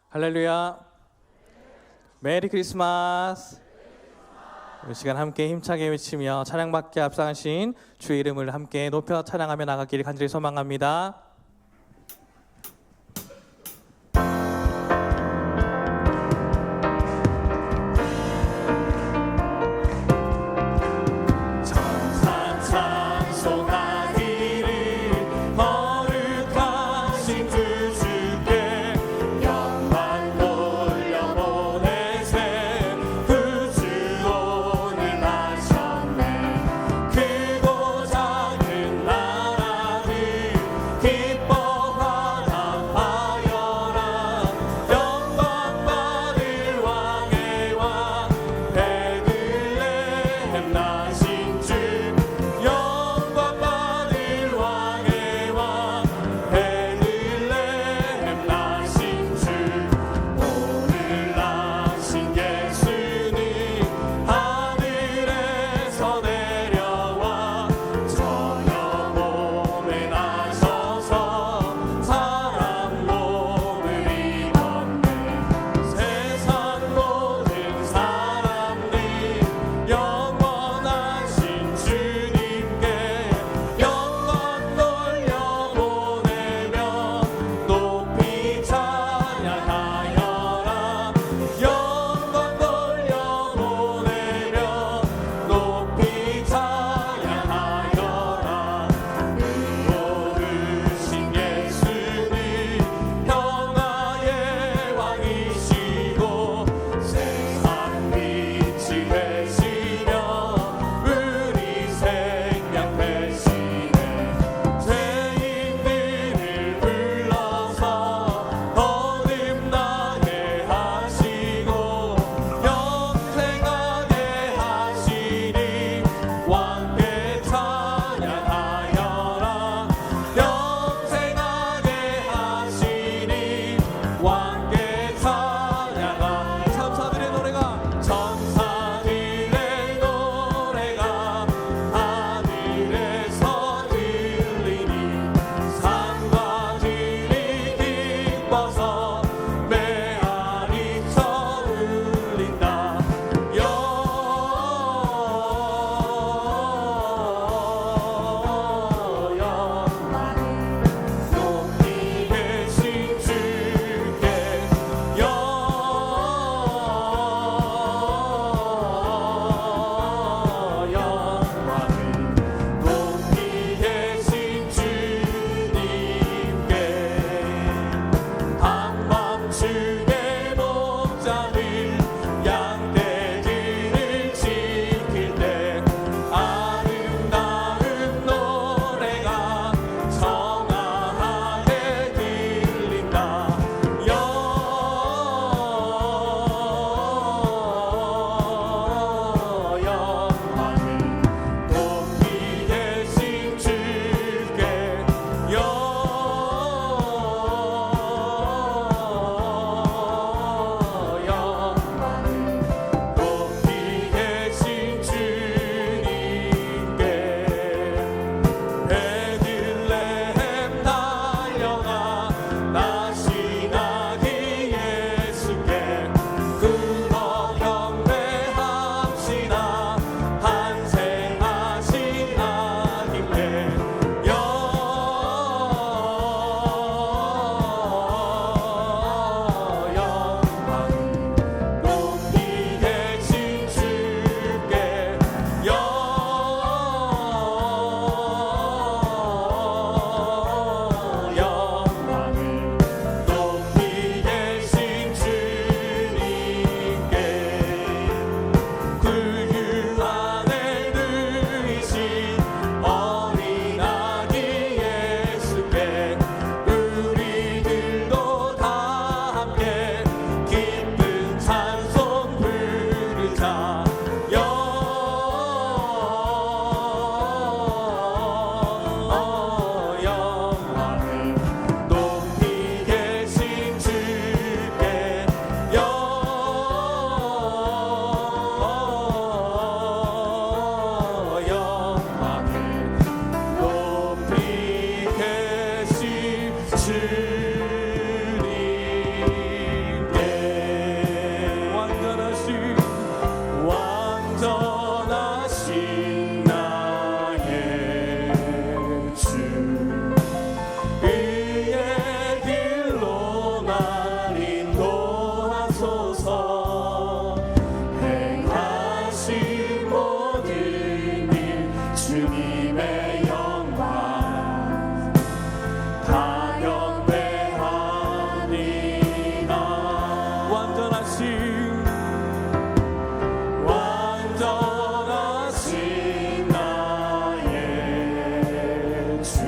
할렐루야. 메리 크리스마스. 이 시간 함께 힘차게 외치며 찬양받게 앞서가신 주의 이름을 함께 높여 찬양하며 나가기를 간절히 소망합니다. 완전하신 나의 주,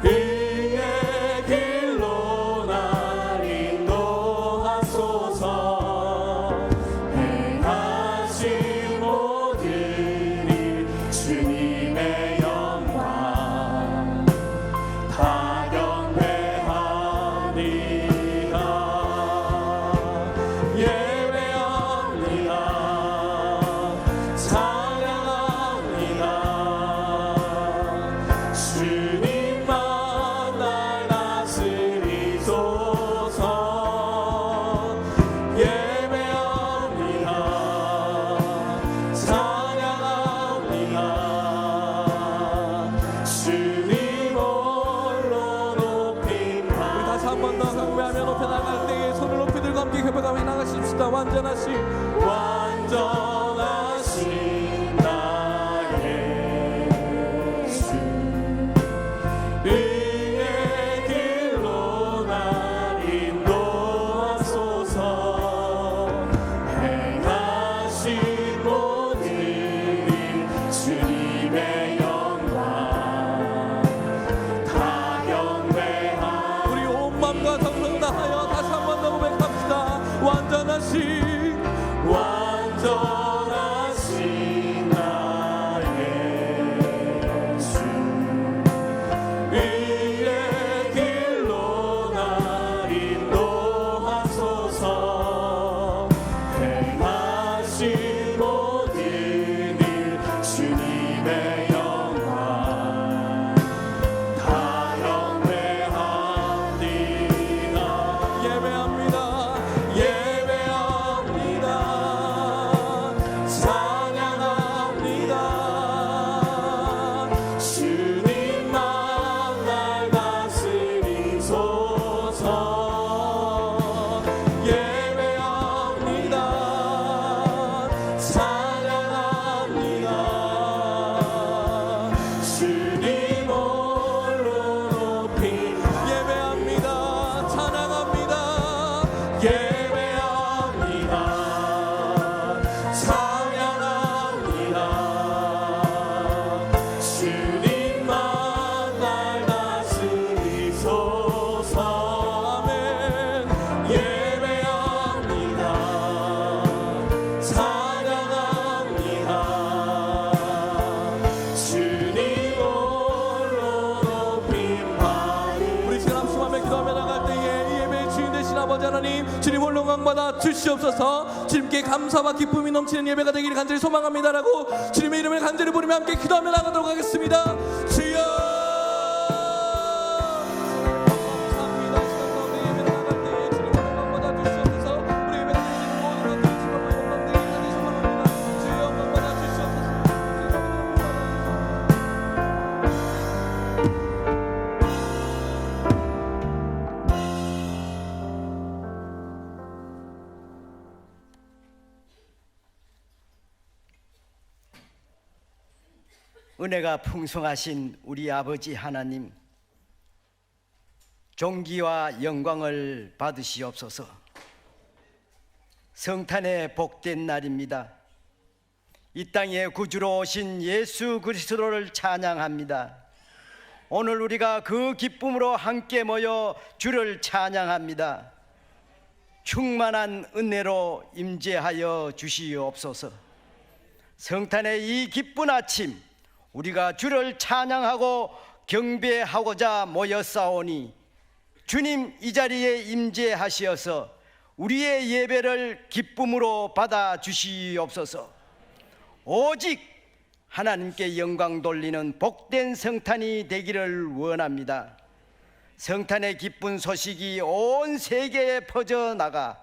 의의 길로 날 인도하소서. 행하신 모든 일 주님의 영광 다 경배하리라. 예배합니다. 찬양합니다. 주님만 날 다스리소서. 예배합니다. 찬양합니다. 주님 홀로 높임바. 우리 다시 한 번 더 경배하며 높여 나갈 때에 손을 높이 들고 함께 경배하며 나가십시다. 완전하신 나의 주, 의의 길로 날 인도하소서. 행하신 모든 일 주님의 영광 다 경배하. 우리 온 마음과 정성 다하여 다시 한 번 더 고백합시다. 완전하신 나의 주, 의의 길로 날 인도하소서. 행하신 모든 일 주님의 영광 다 경배하리라. 예배합니다. 예배합니다. 찬양합니다. 주님만 날 다스리소서. 예배합니다. 찬양합니다. 주님 홀로 높이. 예배합니다. 찬양합니다. 예배합니다. 찬양합니다. 주님만 날 다스리소서. 아멘. 예배합니다. 찬양합니다. 주님 홀로 높임받. 우리 지금 합심하며 기도하며 나갈 때에 이 예배의 주인 되신 아버지 하나님, 주님 홀로 영광받아 주시옵소서. 주님께 감사와 기쁨이 넘치는 예배가 되기를 간절히 소망합니다라고 주님의 이름을 간절히 부르며 함께 기도하며 나가도록 하겠습니다. 주여 감사합니다. 시간 가운데 예배를 나갈 때에 주님 홀로 영광받아 주시옵소서. 우리 예배가 드리는 모든 것들 주님 홀로 영광 되기를 간절히 소망합니다. 주여 영광받아 주시옵소서. 은혜가 풍성하신 우리 아버지 하나님, 존귀와 영광을 받으시옵소서. 성탄의 복된 날입니다. 이 땅에 구주로 오신 예수 그리스도를 찬양합니다. 오늘 우리가 그 기쁨으로 함께 모여 주를 찬양합니다. 충만한 은혜로 임재하여 주시옵소서. 성탄의 이 기쁜 아침, 우리가 주를 찬양하고 경배하고자 모였사오니 주님 이 자리에 임재하시어서 우리의 예배를 기쁨으로 받아 주시옵소서. 오직 하나님께 영광 돌리는 복된 성탄이 되기를 원합니다. 성탄의 기쁜 소식이 온 세계에 퍼져나가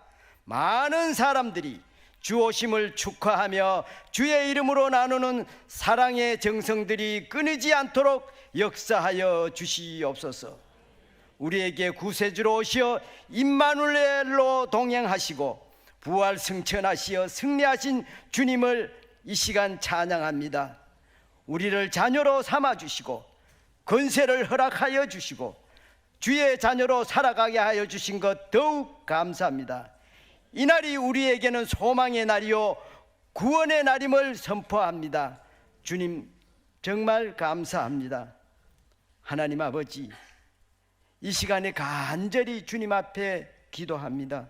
많은 사람들이 주 오심을 축하하며 주의 이름으로 나누는 사랑의 정성들이 끊이지 않도록 역사하여 주시옵소서. 우리에게 구세주로 오시어 임마누엘로 동행하시고 부활 승천하시어 승리하신 주님을 이 시간 찬양합니다. 우리를 자녀로 삼아주시고 권세를 허락하여 주시고 주의 자녀로 살아가게 하여 주신 것 더욱 감사합니다. 이날이 우리에게는 소망의 날이요 구원의 날임을 선포합니다. 주님 정말 감사합니다. 하나님 아버지, 이 시간에 간절히 주님 앞에 기도합니다.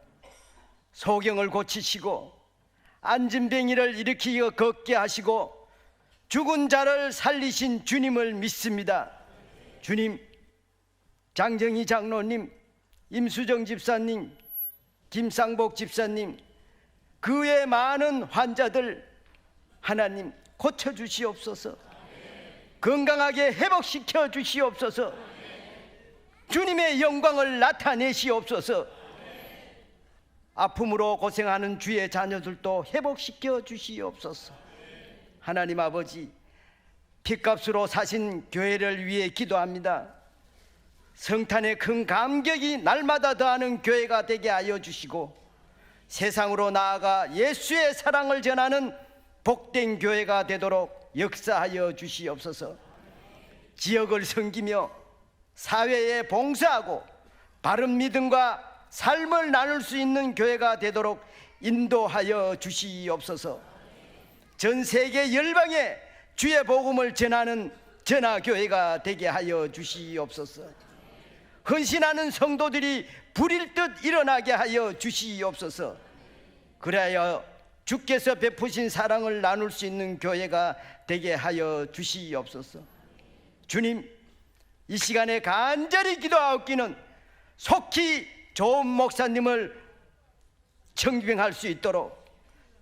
소경을 고치시고 안진뱅이를 일으키어 걷게 하시고 죽은 자를 살리신 주님을 믿습니다. 주님, 장정희 장로님, 임수정 집사님, 김상복 집사님, 그 외 많은 환자들 하나님 고쳐주시옵소서. 건강하게 회복시켜 주시옵소서. 주님의 영광을 나타내시옵소서. 아픔으로 고생하는 주의 자녀들도 회복시켜 주시옵소서. 하나님 아버지, 핏값으로 사신 교회를 위해 기도합니다. 성탄의 큰 감격이 날마다 더하는 교회가 되게 하여 주시고 세상으로 나아가 예수의 사랑을 전하는 복된 교회가 되도록 역사하여 주시옵소서. 지역을 섬기며 사회에 봉사하고 바른 믿음과 삶을 나눌 수 있는 교회가 되도록 인도하여 주시옵소서. 전 세계 열방에 주의 복음을 전하는 전하교회가 되게 하여 주시옵소서. 헌신하는 성도들이 불일 듯 일어나게 하여 주시옵소서. 그래야 주께서 베푸신 사랑을 나눌 수 있는 교회가 되게 하여 주시옵소서. 주님, 이 시간에 간절히 기도하옵기는 속히 좋은 목사님을 청빙할 수 있도록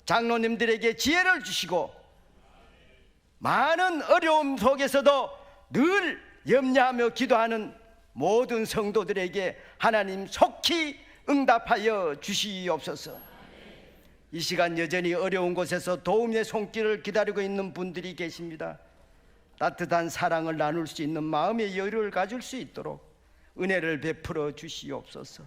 장로님들에게 지혜를 주시고 많은 어려움 속에서도 늘 염려하며 기도하는 모든 성도들에게 하나님 속히 응답하여 주시옵소서. 이 시간 여전히 어려운 곳에서 도움의 손길을 기다리고 있는 분들이 계십니다. 따뜻한 사랑을 나눌 수 있는 마음의 여유를 가질 수 있도록 은혜를 베풀어 주시옵소서.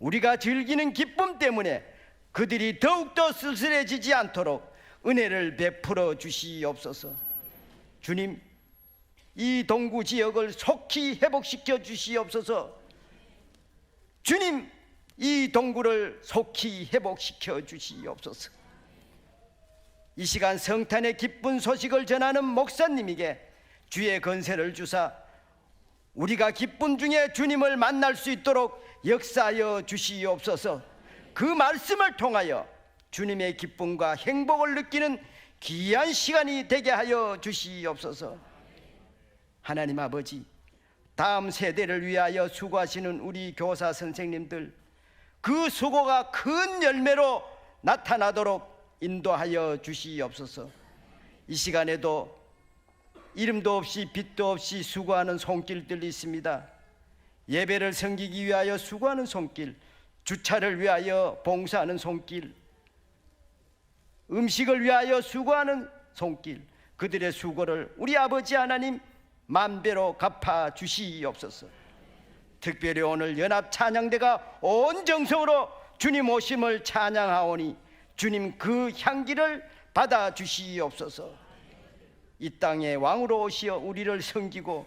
우리가 즐기는 기쁨 때문에 그들이 더욱더 쓸쓸해지지 않도록 은혜를 베풀어 주시옵소서. 주님, 이 동구 지역을 속히 회복시켜 주시옵소서. 주님, 이 동구를 속히 회복시켜 주시옵소서. 이 시간 성탄의 기쁜 소식을 전하는 목사님에게 주의 건세를 주사 우리가 기쁨 중에 주님을 만날 수 있도록 역사하여 주시옵소서. 그 말씀을 통하여 주님의 기쁨과 행복을 느끼는 귀한 시간이 되게 하여 주시옵소서. 하나님 아버지, 다음 세대를 위하여 수고하시는 우리 교사 선생님들, 그 수고가 큰 열매로 나타나도록 인도하여 주시옵소서. 이 시간에도 이름도 없이 빛도 없이 수고하는 손길들이 있습니다. 예배를 섬기기 위하여 수고하는 손길, 주차를 위하여 봉사하는 손길, 음식을 위하여 수고하는 손길, 그들의 수고를 우리 아버지 하나님 만배로 갚아 주시옵소서. 특별히 오늘 연합 찬양대가 온 정성으로 주님 오심을 찬양하오니 주님 그 향기를 받아 주시옵소서. 이 땅에 왕으로 오시어 우리를 섬기고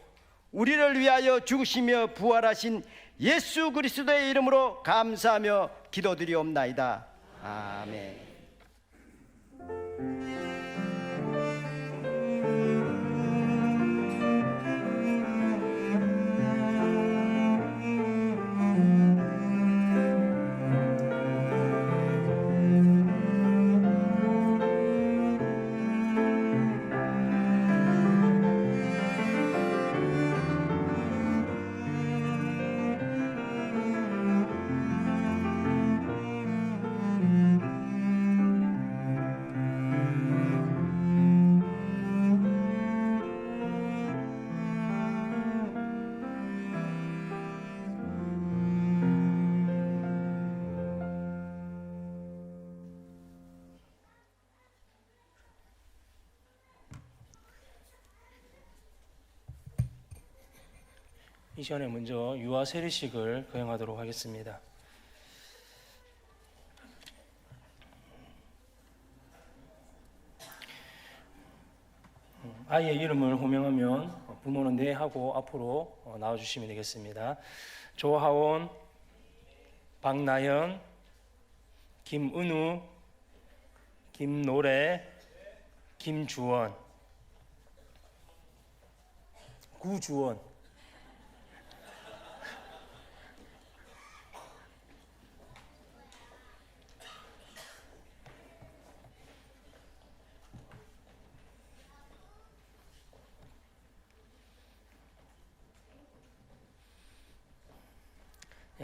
우리를 위하여 죽으시며 부활하신 예수 그리스도의 이름으로 감사하며 기도드리옵나이다. 아멘. 이 시간에 먼저 유아 세례식을 거행하도록 하겠습니다. 아이의 이름을 호명하면 부모는 네 하고 앞으로 나와주시면 되겠습니다. 조하원, 박나연, 김은우, 김노래, 김주원, 구주원.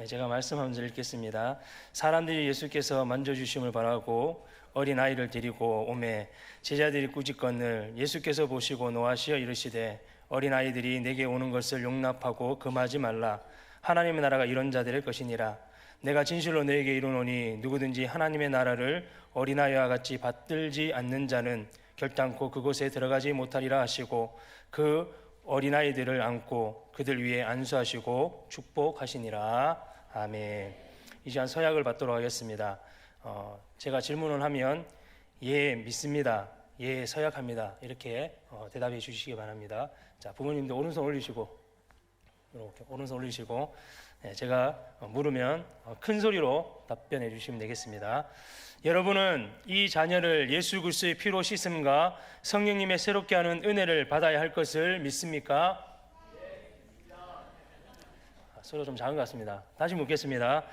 제가 말씀 한번 읽겠습니다. 사람들이 예수께서 만져주심을 바라고 어린아이를 데리고 오매 제자들이 꾸짖건을 예수께서 보시고 노하시어 이르시되 어린아이들이 내게 오는 것을 용납하고 금하지 말라. 하나님의 나라가 이런 자들의 것이니라. 내가 진실로 너에게 이르노니 누구든지 하나님의 나라를 어린아이와 같이 받들지 않는 자는 결단코 그곳에 들어가지 못하리라 하시고 그 어린아이들을 안고 그들 위에 안수하시고 축복하시니라. 아멘. 이 시간 서약을 받도록 하겠습니다. 제가 질문을 하면 예 믿습니다, 예 서약합니다 이렇게 대답해 주시기 바랍니다. 자, 부모님도 오른손 올리시고 이렇게 오른손 올리시고 제가 물으면 큰 소리로 답변해 주시면 되겠습니다. 여러분은 이 자녀를 예수 그리스도의 피로 씻음과 성령님의 새롭게 하는 은혜를 받아야 할 것을 믿습니까? 소리가 좀 작은 것 같습니다. 다시 묻겠습니다.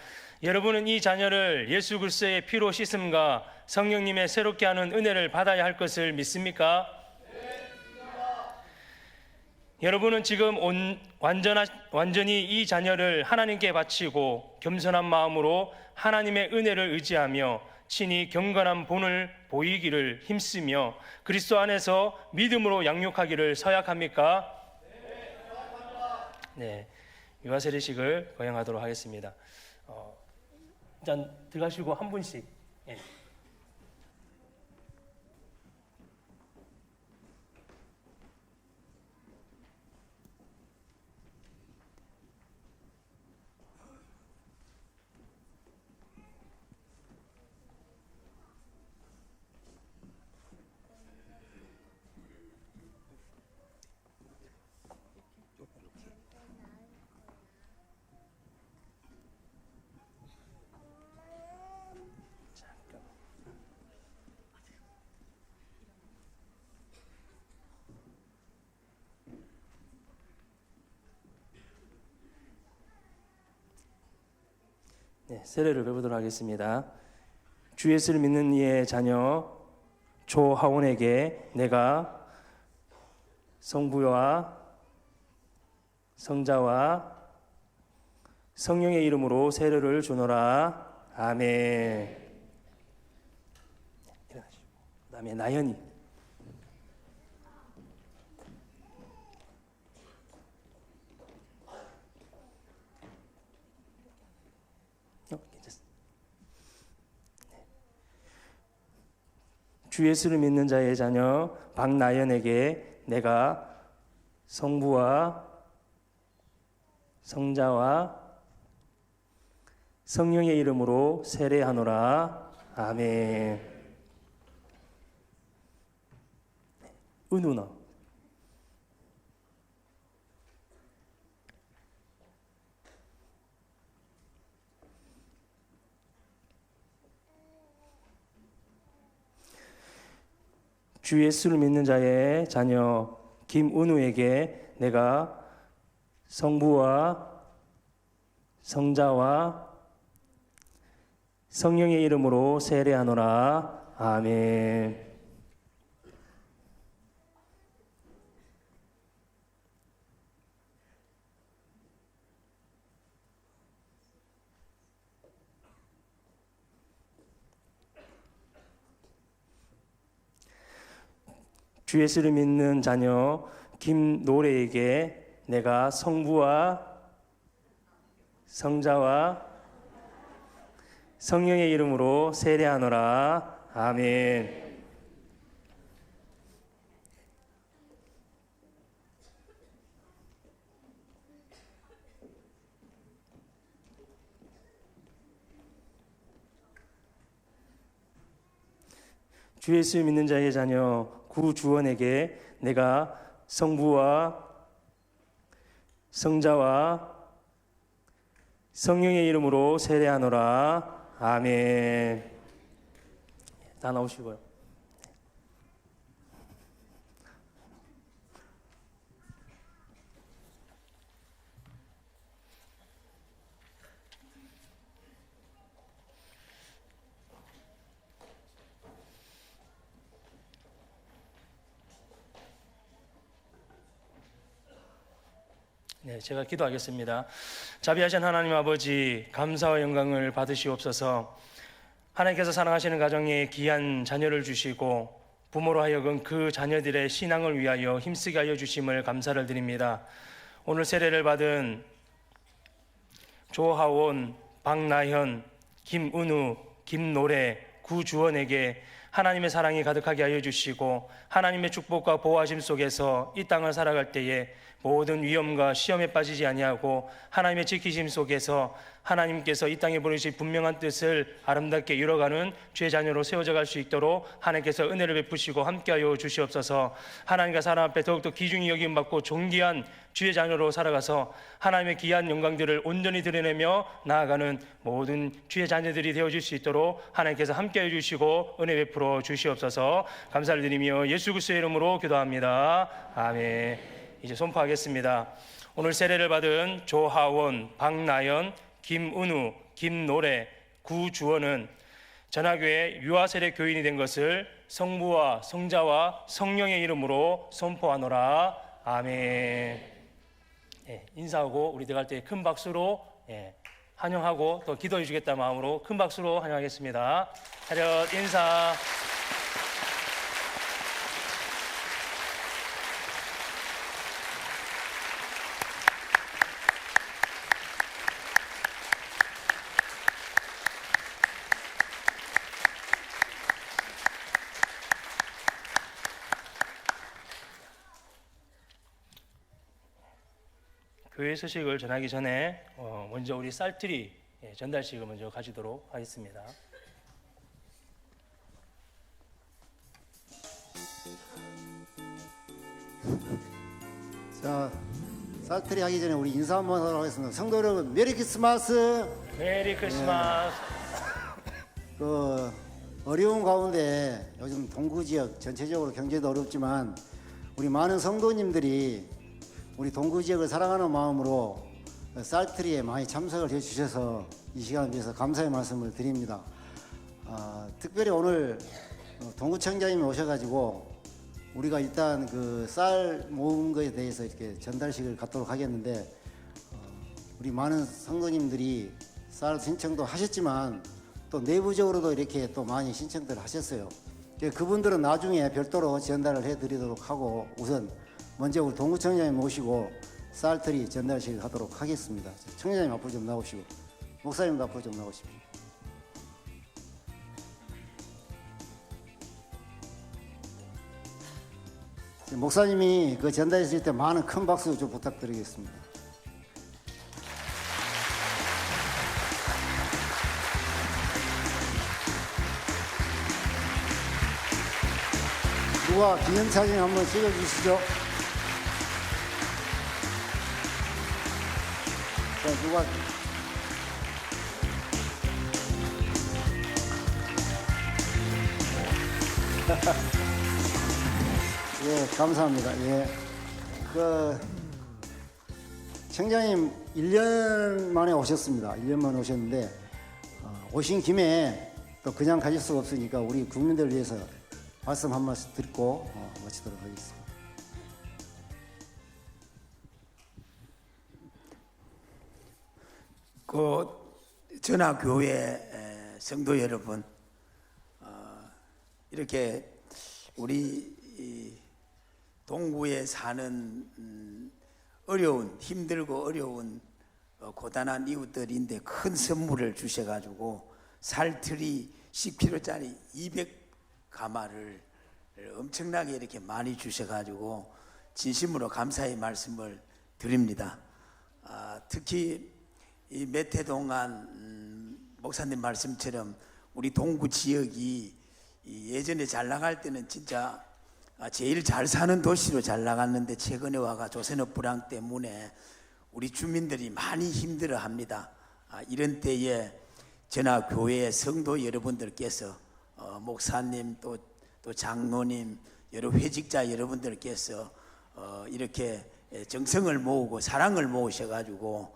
여러분은 이 자녀를 예수 그리스도의 피로 씻음과 성령님의 새롭게 하는 은혜를 받아야 할 것을 믿습니까? 여러분은 지금 완전히 이 자녀를 하나님께 바치고 겸손한 마음으로 하나님의 은혜를 의지하며 친히 경건한 본을 보이기를 힘쓰며 그리스도 안에서 믿음으로 양육하기를 서약합니까? 네, 유아 세례식을 거행하도록 하겠습니다. 일단 들어가시고 한 분씩. 예. 네, 세례를 배우도록 하겠습니다. 주 예수를 믿는 이의 자녀 조하원에게 내가 성부와 성자와 성령의 이름으로 세례를 주노라. 아멘. 일어나시고 그다음에 나연이. 주 예수를 믿는 자의 자녀 박나연에게 내가 성부와 성자와 성령의 이름으로 세례하노라. 아멘. 은우너. 주 예수를 믿는 자의 자녀 김은우에게 내가 성부와 성자와 성령의 이름으로 세례하노라. 아멘. 주 예수를 믿는 자녀 김노래에게 내가 성부와 성자와 성령의 이름으로 세례하노라. 아멘. 주 예수 믿는 자의 자녀 구주원에게 내가 성부와 성자와 성령의 이름으로 세례하노라. 아멘. 다 나오시고요. 네, 제가 기도하겠습니다. 자비하신 하나님 아버지, 감사와 영광을 받으시옵소서. 하나님께서 사랑하시는 가정에 귀한 자녀를 주시고 부모로 하여금 그 자녀들의 신앙을 위하여 힘쓰게 하여 주심을 감사를 드립니다. 오늘 세례를 받은 조하원, 박나현, 김은우, 김노래, 구주원에게 하나님의 사랑이 가득하게 하여 주시고 하나님의 축복과 보호하심 속에서 이 땅을 살아갈 때에 모든 위험과 시험에 빠지지 아니하고 하나님의 지키심 속에서 하나님께서 이 땅에 보내주신 분명한 뜻을 아름답게 이뤄가는 주의 자녀로 세워져 갈 수 있도록 하나님께서 은혜를 베푸시고 함께하여 주시옵소서. 하나님과 사람 앞에 더욱더 귀중히 여김받고 존귀한 주의 자녀로 살아가서 하나님의 귀한 영광들을 온전히 드러내며 나아가는 모든 주의 자녀들이 되어줄 수 있도록 하나님께서 함께해 주시고 은혜 베풀어 주시옵소서. 감사를 드리며 예수 그리스도의 이름으로 기도합니다. 아멘. 이제 선포하겠습니다. 오늘 세례를 받은 조하원, 박나연, 김은우, 김노래, 구주원은 전하교회 유아세례 교인이 된 것을 성부와 성자와 성령의 이름으로 선포하노라. 아멘. 인사하고 우리 들어갈 때 큰 박수로 환영하고 또 기도해 주겠다 마음으로 큰 박수로 환영하겠습니다. 차렷 인사. 교회 소식을 전하기 전에 먼저 우리 쌀트리 전달식을 먼저 가지도록 하겠습니다. 자, 쌀트리 하기 전에 우리 인사 한번 하도록 하겠습니다. 성도 여러분, 메리 크리스마스. 메리 크리스마스. 어려운 가운데 요즘 동구 지역 전체적으로 경제도 어렵지만 우리 많은 성도님들이 우리 동구 지역을 사랑하는 마음으로 쌀트리에 많이 참석을 해주셔서 이 시간을 위해서 감사의 말씀을 드립니다. 특별히 오늘 동구청장님이 오셔가지고 우리가 일단 그 쌀 모은 것에 대해서 이렇게 전달식을 갖도록 하겠는데 우리 많은 성도님들이 쌀 신청도 하셨지만 또 내부적으로도 이렇게 또 많이 신청들을 하셨어요. 그분들은 나중에 별도로 전달을 해드리도록 하고 우선 먼저 우리 동구청장님 모시고 쌀트리 전달식을 하도록 하겠습니다. 청장님 앞으로 좀 나오시고 목사님도 앞으로 좀 나오십시오. 목사님이 그 전달했을 때 많은 큰 박수 좀 부탁드리겠습니다. 누가 기념사진 한번 찍어주시죠. 자, 누가 예, 감사합니다. 예, 청장님 1년 만에 오셨습니다. 1년 만에 오셨는데 오신 김에 또 그냥 가실 수가 없으니까 우리 국민들을 위해서 말씀 한 말씀 듣고 마치도록 하겠습니다. 전하교회 성도 여러분, 이렇게 우리 동구에 사는 어려운, 힘들고 어려운 고단한 이웃들인데 큰 선물을 주셔가지고 쌀트리 10kg짜리 200가마를 엄청나게 이렇게 많이 주셔가지고 진심으로 감사의 말씀을 드립니다. 특히 이 몇 해 동안 목사님 말씀처럼 우리 동구 지역이 예전에 잘 나갈 때는 진짜 제일 잘 사는 도시로 잘 나갔는데 최근에 와가 조선업 불황 때문에 우리 주민들이 많이 힘들어합니다. 이런 때에 전하교회 성도 여러분들께서 목사님 또 장로님 여러 회직자 여러분들께서 이렇게 정성을 모으고 사랑을 모으셔가지고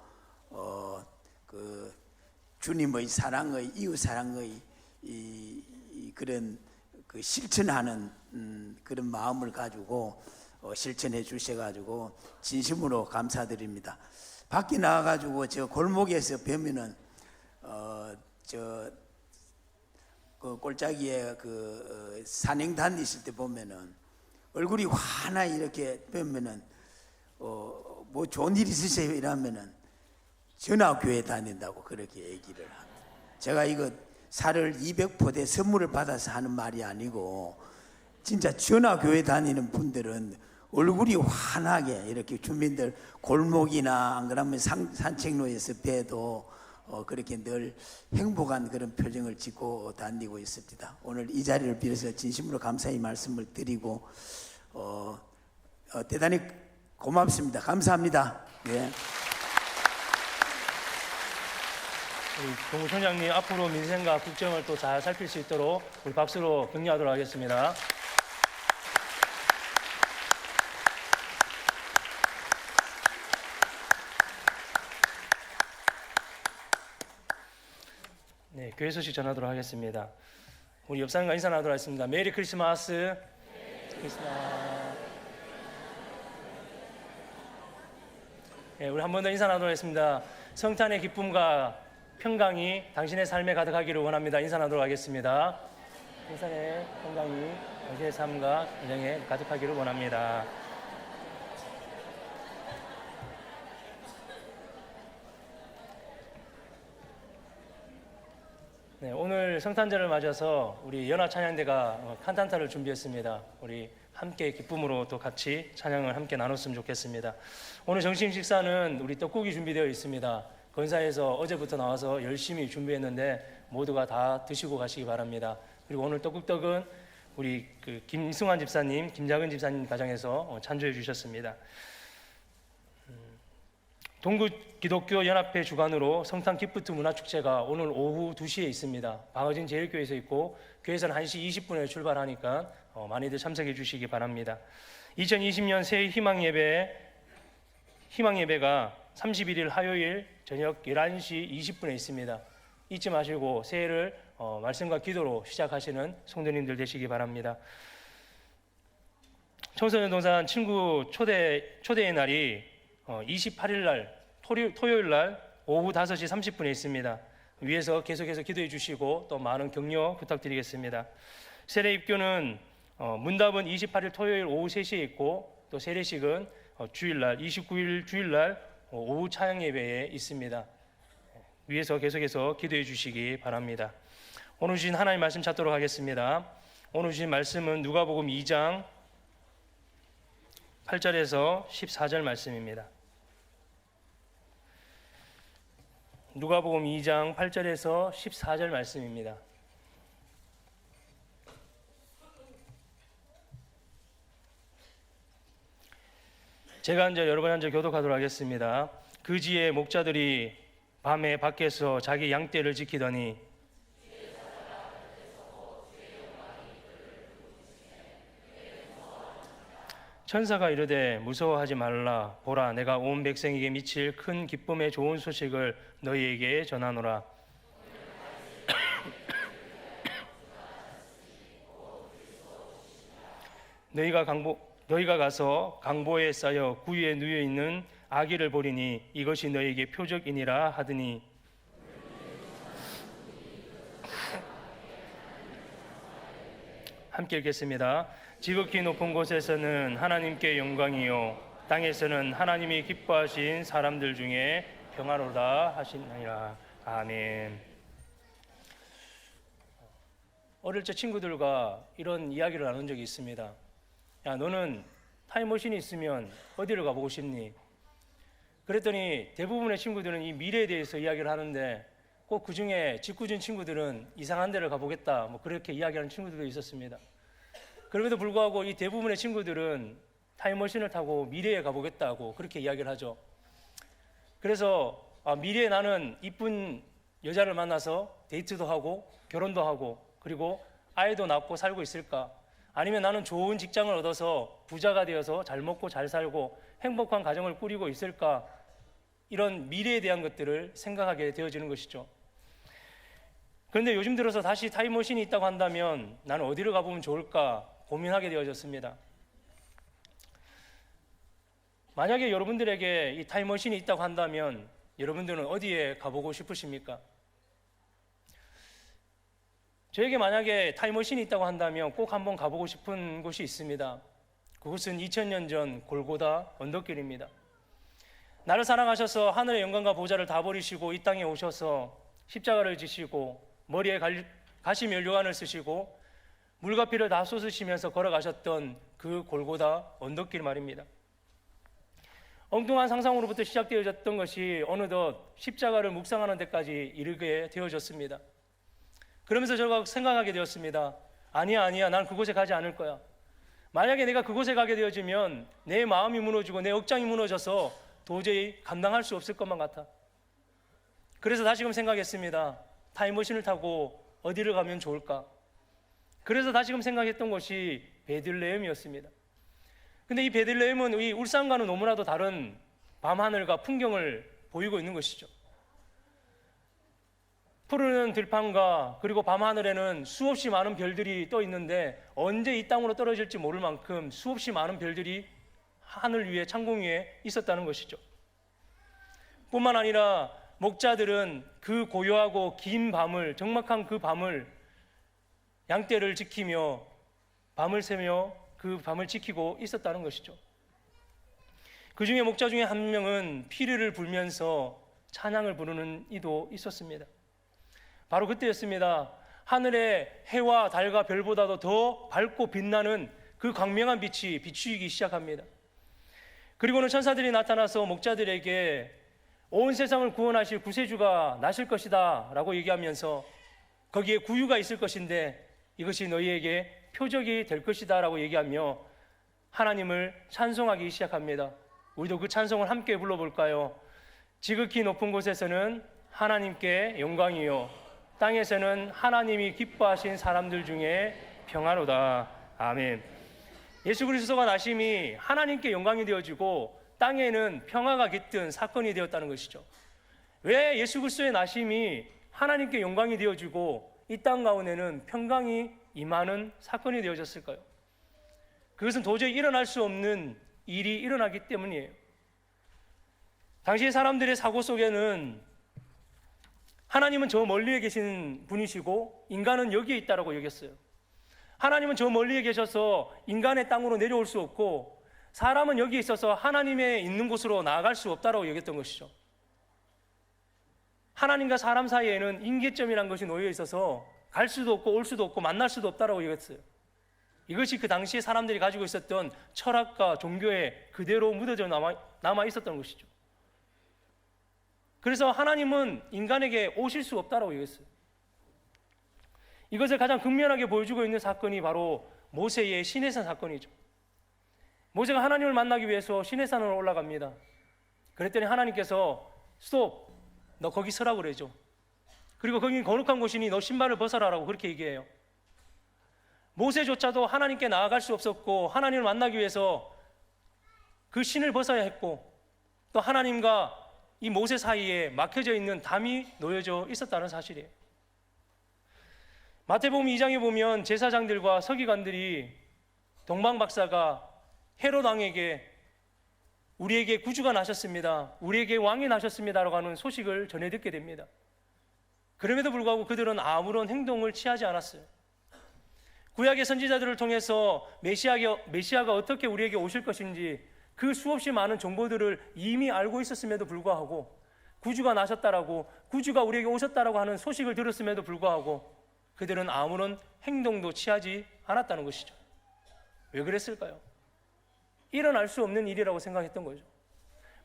그 주님의 사랑의 이웃 사랑의 그런 그 실천하는 그런 마음을 가지고 실천해 주셔가지고 진심으로 감사드립니다. 밖에 나와가지고 저 골목에서 뵈면은 그 꼴짜기에 그 산행 다니실 때 보면은 얼굴이 환하 이렇게 뵈면은 뭐 좋은 일 있으세요 이러면은 전화교회 다닌다고 그렇게 얘기를 합니다. 제가 이거 살을 200포대 선물을 받아서 하는 말이 아니고 진짜 전화교회 다니는 분들은 얼굴이 환하게 이렇게 주민들 골목이나 안 그러면 산책로에서 뵈도 그렇게 늘 행복한 그런 표정을 짓고 다니고 있습니다. 오늘 이 자리를 빌어서 진심으로 감사의 말씀을 드리고 대단히 고맙습니다. 감사합니다. 네. 우리 동구청장님 앞으로 민생과 국정을 또 잘 살필 수 있도록 우리 박수로 격려하도록 하겠습니다. 네, 교회 소식 전하도록 하겠습니다. 우리 옆 사람과 인사 나누도록 하겠습니다. 메리 크리스마스. 크리스마스. 네, 우리 한 번 더 인사 나누도록 하겠습니다. 성탄의 기쁨과 평강이 당신의 삶에 가득하기를 원합니다. 인사 나누도록 하겠습니다. 성탄의 평강이 당신의 삶과 가정에 가득하기를 원합니다. 네, 오늘 성탄절을 맞아서 우리 연합찬양대가 칸탄타를 준비했습니다. 우리 함께 기쁨으로 또 같이 찬양을 함께 나눴으면 좋겠습니다. 오늘 점심 식사는 우리 떡국이 준비되어 있습니다. 건사에서 어제부터 나와서 열심히 준비했는데 모두가 다 드시고 가시기 바랍니다. 그리고 오늘 떡국떡은 우리 그 김승환 집사님, 김작은 집사님 가정에서 찬조해 주셨습니다. 동구 기독교 연합회 주관으로 성탄 기프트 문화축제가 오늘 오후 2시에 있습니다. 방어진 제일교회에서 있고 교회에서는 1시 20분에 출발하니까 많이들 참석해 주시기 바랍니다. 2020년 새해 희망예배가 31일 화요일 저녁 11시 20분에 있습니다. 잊지 마시고 새해를 말씀과 기도로 시작하시는 성도님들 되시기 바랍니다. 청소년 동산 친구 초대의 날이 28일 날 토요일 날 오후 5시 30분에 있습니다. 위에서 계속해서 기도해 주시고 또 많은 격려 부탁드리겠습니다. 세례 입교는 문답은 28일 토요일 오후 3시에 있고 또 세례식은 주일날 29일 주일날 오후 찬양 예배에 있습니다. 위에서 계속해서 기도해 주시기 바랍니다. 오늘 주신 하나님 말씀 찾도록 하겠습니다. 오늘 주신 말씀은 누가복음 2장 8절에서 14절 말씀입니다. 누가복음 2장 8절에서 14절 말씀입니다. 제가 이제 여러분 한절 교독하도록 하겠습니다. 그지의 목자들이 밤에 밖에서 자기 양떼를 지키더니 천사가 이르되 무서워하지 말라. 보라, 내가 온 백성에게 미칠 큰 기쁨의 좋은 소식을 너희에게 전하노라. 너희가 가서 강보에 쌓여 구유에 누워 있는 아기를 보리니 이것이 너희에게 표적이니라 하더니 함께 읽겠습니다. 지극히 높은 곳에서는 하나님께 영광이요 땅에서는 하나님이 기뻐하신 사람들 중에 평화로다 하시니라. 아멘. 어릴 적 친구들과 이런 이야기를 나눈 적이 있습니다. 야, 너는 타임머신이 있으면 어디를 가보고 싶니? 그랬더니 대부분의 친구들은 이 미래에 대해서 이야기를 하는데 꼭 그중에 짓궂은 친구들은 이상한 데를 가보겠다 뭐 그렇게 이야기하는 친구들도 있었습니다. 그럼에도 불구하고 이 대부분의 친구들은 타임머신을 타고 미래에 가보겠다고 그렇게 이야기를 하죠. 그래서 미래에 나는 이쁜 여자를 만나서 데이트도 하고 결혼도 하고 그리고 아이도 낳고 살고 있을까? 아니면 나는 좋은 직장을 얻어서 부자가 되어서 잘 먹고 잘 살고 행복한 가정을 꾸리고 있을까? 이런 미래에 대한 것들을 생각하게 되어지는 것이죠. 그런데 요즘 들어서 다시 타임머신이 있다고 한다면 나는 어디를 가보면 좋을까 고민하게 되어졌습니다. 만약에 여러분들에게 이 타임머신이 있다고 한다면 여러분들은 어디에 가보고 싶으십니까? 저에게 만약에 타임머신이 있다고 한다면 꼭 한번 가보고 싶은 곳이 있습니다. 그곳은 2000년 전 골고다 언덕길입니다. 나를 사랑하셔서 하늘의 영광과 보좌를 다 버리시고 이 땅에 오셔서 십자가를 지시고 머리에 가시 면류관을 쓰시고 물과 피를 다 쏟으시면서 걸어가셨던 그 골고다 언덕길 말입니다. 엉뚱한 상상으로부터 시작되어졌던 것이 어느덧 십자가를 묵상하는 데까지 이르게 되어졌습니다. 그러면서 제가 생각하게 되었습니다. 아니야, 난 그곳에 가지 않을 거야. 만약에 내가 그곳에 가게 되어지면 내 마음이 무너지고 내 억장이 무너져서 도저히 감당할 수 없을 것만 같아. 그래서 다시금 생각했습니다. 타임머신을 타고 어디를 가면 좋을까? 그래서 다시금 생각했던 것이 베들레헴이었습니다. 근데 이 베들레헴은 이 울산과는 너무나도 다른 밤하늘과 풍경을 보이고 있는 것이죠. 푸르른 들판과 그리고 밤하늘에는 수없이 많은 별들이 떠 있는데 언제 이 땅으로 떨어질지 모를 만큼 수없이 많은 별들이 하늘 위에 창공 위에 있었다는 것이죠. 뿐만 아니라 목자들은 그 고요하고 긴 밤을, 적막한 그 밤을 양떼를 지키며 밤을 새며 그 밤을 지키고 있었다는 것이죠. 그 중에 목자 중에 한 명은 피리를 불면서 찬양을 부르는 이도 있었습니다. 바로 그때였습니다. 하늘의 해와 달과 별보다도 더 밝고 빛나는 그 광명한 빛이 비추이기 시작합니다. 그리고는 천사들이 나타나서 목자들에게 온 세상을 구원하실 구세주가 나실 것이다 라고 얘기하면서 거기에 구유가 있을 것인데 이것이 너희에게 표적이 될 것이다 라고 얘기하며 하나님을 찬송하기 시작합니다. 우리도 그 찬송을 함께 불러볼까요? 지극히 높은 곳에서는 하나님께 영광이요 땅에서는 하나님이 기뻐하신 사람들 중에 평화로다. 아멘. 예수 그리스도가 나심이 하나님께 영광이 되어지고 땅에는 평화가 깃든 사건이 되었다는 것이죠. 왜 예수 그리스도의 나심이 하나님께 영광이 되어지고 이 땅 가운데는 평강이 임하는 사건이 되어졌을까요? 그것은 도저히 일어날 수 없는 일이 일어나기 때문이에요. 당시 사람들의 사고 속에는 하나님은 저 멀리에 계신 분이시고 인간은 여기에 있다라고 여겼어요. 하나님은 저 멀리에 계셔서 인간의 땅으로 내려올 수 없고 사람은 여기에 있어서 하나님의 있는 곳으로 나아갈 수 없다라고 여겼던 것이죠. 하나님과 사람 사이에는 임계점이라는 것이 놓여 있어서 갈 수도 없고 올 수도 없고 만날 수도 없다라고 여겼어요. 이것이 그 당시에 사람들이 가지고 있었던 철학과 종교에 그대로 묻어져 남아 있었던 것이죠. 그래서 하나님은 인간에게 오실 수 없다라고 얘기했어요. 이것을 가장 극명하게 보여주고 있는 사건이 바로 모세의 시내산 사건이죠. 모세가 하나님을 만나기 위해서 시내산으로 올라갑니다. 그랬더니 하나님께서 스톱, 너 거기 서라고 그러죠. 그리고 거기 거룩한 곳이니 너 신발을 벗어라라고 그렇게 얘기해요. 모세조차도 하나님께 나아갈 수 없었고 하나님을 만나기 위해서 그 신을 벗어야 했고 또 하나님과 이 모세 사이에 막혀져 있는 담이 놓여져 있었다는 사실이에요. 마태복음 2장에 보면 제사장들과 서기관들이 동방박사가 헤롯 왕에게 우리에게 구주가 나셨습니다. 우리에게 왕이 나셨습니다라고 하는 소식을 전해 듣게 됩니다. 그럼에도 불구하고 그들은 아무런 행동을 취하지 않았어요. 구약의 선지자들을 통해서 메시아가 어떻게 우리에게 오실 것인지 그 수없이 많은 정보들을 이미 알고 있었음에도 불구하고 구주가 나셨다라고 구주가 우리에게 오셨다라고 하는 소식을 들었음에도 불구하고 그들은 아무런 행동도 취하지 않았다는 것이죠. 왜 그랬을까요? 일어날 수 없는 일이라고 생각했던 거죠.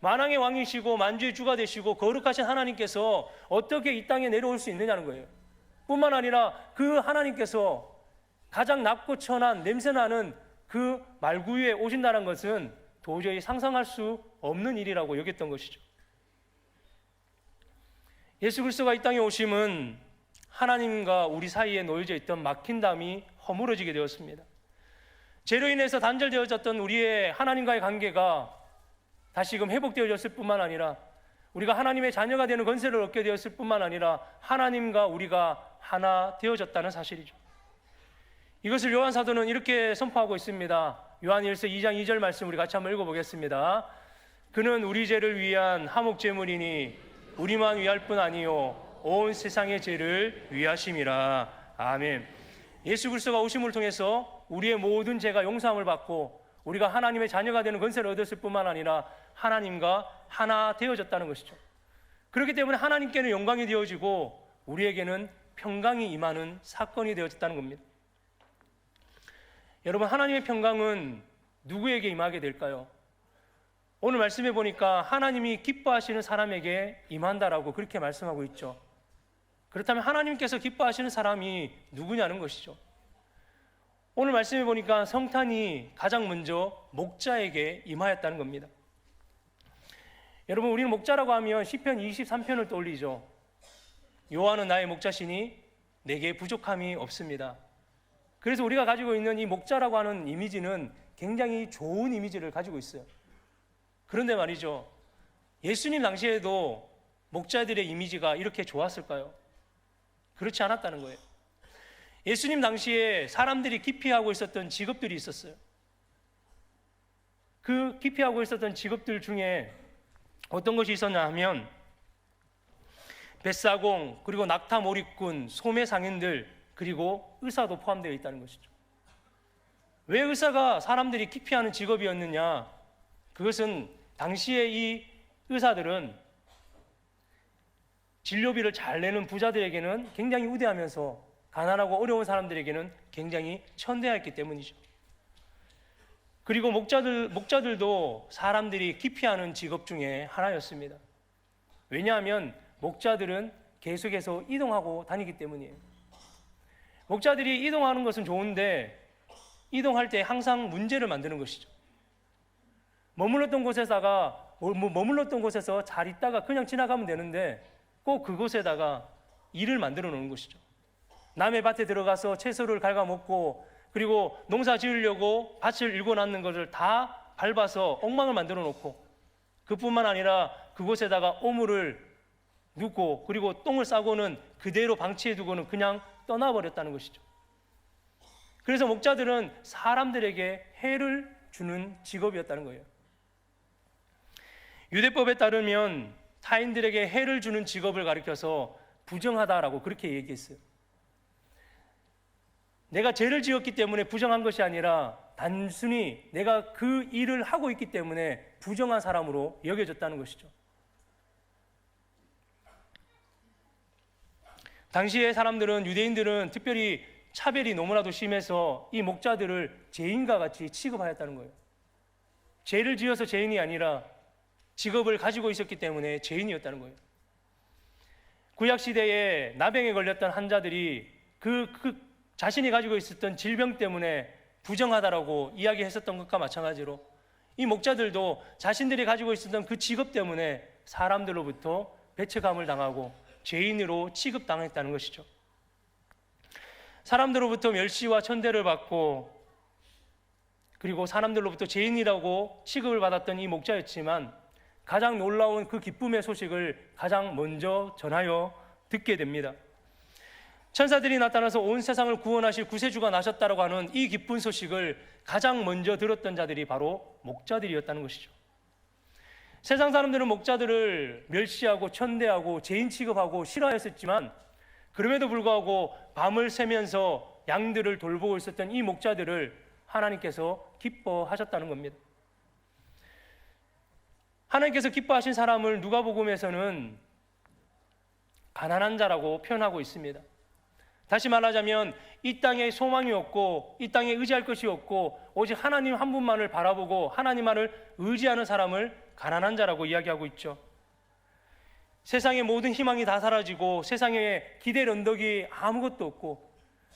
만왕의 왕이시고 만주의 주가 되시고 거룩하신 하나님께서 어떻게 이 땅에 내려올 수 있느냐는 거예요. 뿐만 아니라 그 하나님께서 가장 낮고 천한 냄새나는 그 말구 위에 오신다는 것은 도저히 상상할 수 없는 일이라고 여겼던 것이죠. 예수 그리스도가 이 땅에 오심은 하나님과 우리 사이에 놓여져 있던 막힌 담이 허물어지게 되었습니다. 죄로 인해서 단절되어졌던 우리의 하나님과의 관계가 다시금 회복되어졌을 뿐만 아니라 우리가 하나님의 자녀가 되는 권세를 얻게 되었을 뿐만 아니라 하나님과 우리가 하나 되어졌다는 사실이죠. 이것을 요한 사도는 이렇게 선포하고 있습니다. 요한일서 2장 2절 말씀 우리 같이 한번 읽어보겠습니다. 그는 우리 죄를 위한 화목제물이니 우리만 위할 뿐 아니요 온 세상의 죄를 위하심이라. 아멘. 예수 그리스도가 오심을 통해서 우리의 모든 죄가 용서함을 받고 우리가 하나님의 자녀가 되는 권세를 얻었을 뿐만 아니라 하나님과 하나 되어졌다는 것이죠. 그렇기 때문에 하나님께는 영광이 되어지고 우리에게는 평강이 임하는 사건이 되어졌다는 겁니다. 여러분, 하나님의 평강은 누구에게 임하게 될까요? 오늘 말씀해 보니까 하나님이 기뻐하시는 사람에게 임한다라고 그렇게 말씀하고 있죠. 그렇다면 하나님께서 기뻐하시는 사람이 누구냐는 것이죠. 오늘 말씀해 보니까 성탄이 가장 먼저 목자에게 임하였다는 겁니다. 여러분, 우리는 목자라고 하면 시편 23편을 떠올리죠. 여호와는 나의 목자시니 내게 부족함이 없습니다. 그래서 우리가 가지고 있는 이 목자라고 하는 이미지는 굉장히 좋은 이미지를 가지고 있어요. 그런데 말이죠, 예수님 당시에도 목자들의 이미지가 이렇게 좋았을까요? 그렇지 않았다는 거예요. 예수님 당시에 사람들이 기피하고 있었던 직업들이 있었어요. 그 기피하고 있었던 직업들 중에 어떤 것이 있었냐 하면 뱃사공, 그리고 낙타몰입꾼, 소매상인들, 그리고 의사도 포함되어 있다는 것이죠. 왜 의사가 사람들이 기피하는 직업이었느냐? 그것은 당시에 이 의사들은 진료비를 잘 내는 부자들에게는 굉장히 우대하면서 가난하고 어려운 사람들에게는 굉장히 천대했기 때문이죠. 그리고 목자들도 사람들이 기피하는 직업 중에 하나였습니다. 왜냐하면 목자들은 계속해서 이동하고 다니기 때문이에요. 목자들이 이동하는 것은 좋은데 이동할 때 항상 문제를 만드는 것이죠. 머물렀던 곳에서 잘 있다가 그냥 지나가면 되는데 꼭 그곳에다가 일을 만들어 놓는 것이죠. 남의 밭에 들어가서 채소를 갉아먹고 그리고 농사 지으려고 밭을 일궈놨는 것을 다 밟아서 엉망을 만들어 놓고 그뿐만 아니라 그곳에다가 오물을 눕고 그리고 똥을 싸고는 그대로 방치해 두고는 그냥 떠나버렸다는 것이죠. 그래서 목자들은 사람들에게 해를 주는 직업이었다는 거예요. 유대법에 따르면 타인들에게 해를 주는 직업을 가리켜서 부정하다라고 그렇게 얘기했어요. 내가 죄를 지었기 때문에 부정한 것이 아니라 단순히 내가 그 일을 하고 있기 때문에 부정한 사람으로 여겨졌다는 것이죠. 당시의 사람들은, 유대인들은 특별히 차별이 너무나도 심해서 이 목자들을 죄인과 같이 취급하였다는 거예요. 죄를 지어서 죄인이 아니라 직업을 가지고 있었기 때문에 죄인이었다는 거예요. 구약시대에 나병에 걸렸던 환자들이 자신이 가지고 있었던 질병 때문에 부정하다라고 이야기했었던 것과 마찬가지로 이 목자들도 자신들이 가지고 있었던 그 직업 때문에 사람들로부터 배척함을 당하고 죄인으로 취급당했다는 것이죠. 사람들로부터 멸시와 천대를 받고 그리고 사람들로부터 죄인이라고 취급을 받았던 이 목자였지만 가장 놀라운 그 기쁨의 소식을 가장 먼저 전하여 듣게 됩니다. 천사들이 나타나서 온 세상을 구원하실 구세주가 나셨다라고 하는 이 기쁜 소식을 가장 먼저 들었던 자들이 바로 목자들이었다는 것이죠. 세상 사람들은 목자들을 멸시하고 천대하고 죄인 취급하고 싫어했었지만 그럼에도 불구하고 밤을 새면서 양들을 돌보고 있었던 이 목자들을 하나님께서 기뻐하셨다는 겁니다. 하나님께서 기뻐하신 사람을 누가복음에서는 가난한 자라고 표현하고 있습니다. 다시 말하자면 이 땅에 소망이 없고 이 땅에 의지할 것이 없고 오직 하나님 한 분만을 바라보고 하나님만을 의지하는 사람을 가난한 자라고 이야기하고 있죠. 세상의 모든 희망이 다 사라지고 세상에 기댈 언덕이 아무것도 없고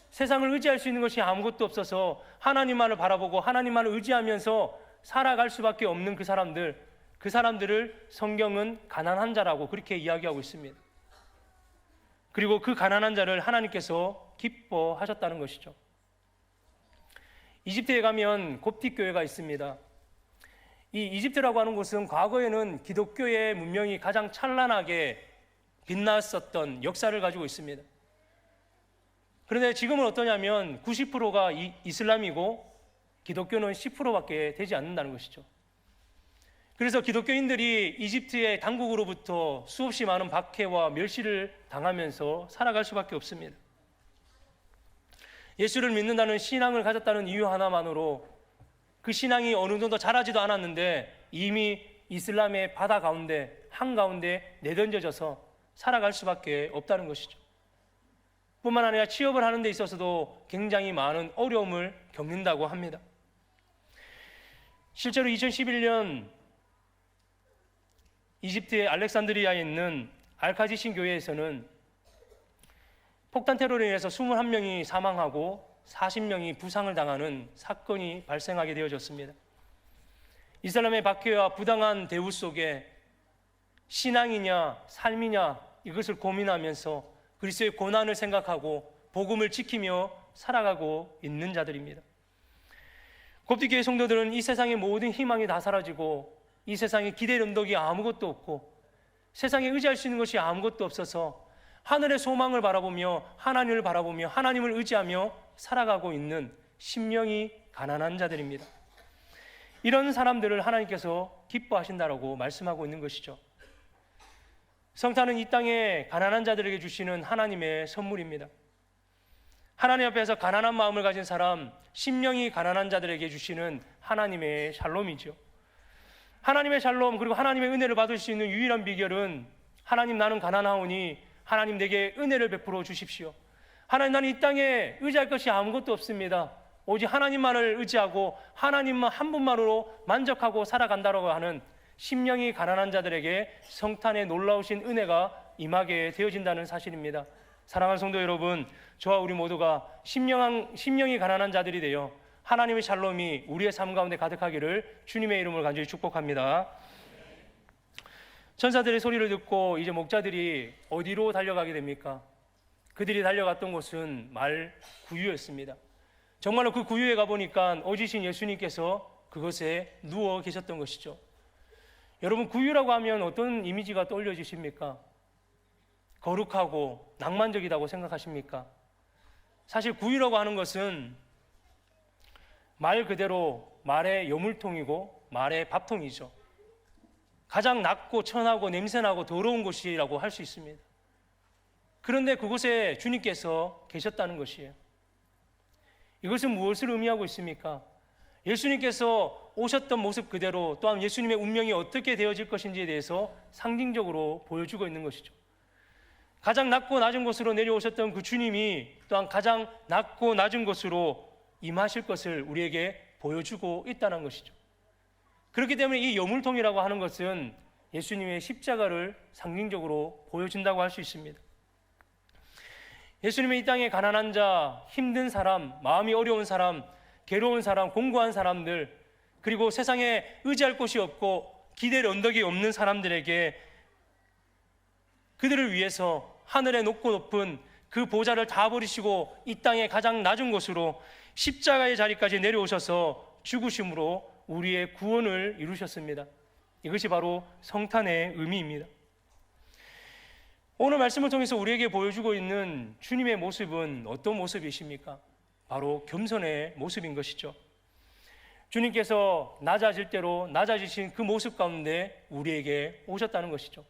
세상을 의지할 수 있는 것이 아무것도 없어서 하나님만을 바라보고 하나님만을 의지하면서 살아갈 수밖에 없는 그 사람들을 성경은 가난한 자라고 그렇게 이야기하고 있습니다. 그리고 그 가난한 자를 하나님께서 기뻐하셨다는 것이죠. 이집트에 가면 곱틱 교회가 있습니다. 이 이집트라고 하는 곳은 과거에는 기독교의 문명이 가장 찬란하게 빛났었던 역사를 가지고 있습니다. 그런데 지금은 어떠냐면 90%가 이슬람이고 기독교는 10%밖에 되지 않는다는 것이죠. 그래서 기독교인들이 이집트의 당국으로부터 수없이 많은 박해와 멸시를 당하면서 살아갈 수밖에 없습니다. 예수를 믿는다는 신앙을 가졌다는 이유 하나만으로 그 신앙이 어느 정도 자라지도 않았는데 이미 이슬람의 바다 가운데 한가운데 내던져져서 살아갈 수밖에 없다는 것이죠. 뿐만 아니라 취업을 하는 데 있어서도 굉장히 많은 어려움을 겪는다고 합니다. 실제로 2011년 이집트의 알렉산드리아에 있는 알카지신 교회에서는 폭탄 테러로 인해서 21명이 사망하고 40명이 부상을 당하는 사건이 발생하게 되어졌습니다. 이슬람의 박해와 부당한 대우 속에 신앙이냐 삶이냐 이것을 고민하면서 그리스도의 고난을 생각하고 복음을 지키며 살아가고 있는 자들입니다. 곱디교회 성도들은 이 세상의 모든 희망이 다 사라지고 이 세상에 기댈 언덕이 아무것도 없고 세상에 의지할 수 있는 것이 아무것도 없어서 하늘의 소망을 바라보며 하나님을 바라보며 하나님을 의지하며 살아가고 있는 심령이 가난한 자들입니다. 이런 사람들을 하나님께서 기뻐하신다라고 말씀하고 있는 것이죠. 성탄은 이 땅에 가난한 자들에게 주시는 하나님의 선물입니다. 하나님 앞에서 가난한 마음을 가진 사람, 심령이 가난한 자들에게 주시는 하나님의 샬롬이죠. 하나님의 샬롬 그리고 하나님의 은혜를 받을 수 있는 유일한 비결은 하나님 나는 가난하오니 하나님 내게 은혜를 베풀어 주십시오. 하나님 나는 이 땅에 의지할 것이 아무것도 없습니다. 오직 하나님만을 의지하고 하나님만 한 분만으로 만족하고 살아간다라고 하는 심령이 가난한 자들에게 성탄의 놀라우신 은혜가 임하게 되어진다는 사실입니다. 사랑하는 성도 여러분, 저와 우리 모두가 심령이 가난한 자들이 되어 하나님의 샬롬이 우리의 삶 가운데 가득하기를 주님의 이름으로 간절히 축복합니다. 천사들의 소리를 듣고 이제 목자들이 어디로 달려가게 됩니까? 그들이 달려갔던 곳은 말 구유였습니다. 정말로 그 구유에 가보니까 어지신 예수님께서 그것에 누워 계셨던 것이죠. 여러분, 구유라고 하면 어떤 이미지가 떠올려지십니까? 거룩하고 낭만적이다고 생각하십니까? 사실 구유라고 하는 것은 말 그대로 말의 여물통이고 말의 밥통이죠. 가장 낮고 천하고 냄새나고 더러운 곳이라고 할 수 있습니다. 그런데 그곳에 주님께서 계셨다는 것이에요. 이것은 무엇을 의미하고 있습니까? 예수님께서 오셨던 모습 그대로 또한 예수님의 운명이 어떻게 되어질 것인지에 대해서 상징적으로 보여주고 있는 것이죠. 가장 낮고 낮은 곳으로 내려오셨던 그 주님이 또한 가장 낮고 낮은 곳으로 임하실 것을 우리에게 보여주고 있다는 것이죠. 그렇기 때문에 이 여물통이라고 하는 것은 예수님의 십자가를 상징적으로 보여준다고 할 수 있습니다. 예수님의 이 땅에 가난한 자, 힘든 사람, 마음이 어려운 사람, 괴로운 사람, 공고한 사람들, 그리고 세상에 의지할 곳이 없고 기댈 언덕이 없는 사람들에게 그들을 위해서 하늘에 높고 높은 그 보좌를 다 버리시고 이 땅의 가장 낮은 곳으로 십자가의 자리까지 내려오셔서 죽으심으로 우리의 구원을 이루셨습니다. 이것이 바로 성탄의 의미입니다. 오늘 말씀을 통해서 우리에게 보여주고 있는 주님의 모습은 어떤 모습이십니까? 바로 겸손의 모습인 것이죠. 주님께서 낮아질 대로 낮아지신 그 모습 가운데 우리에게 오셨다는 것이죠.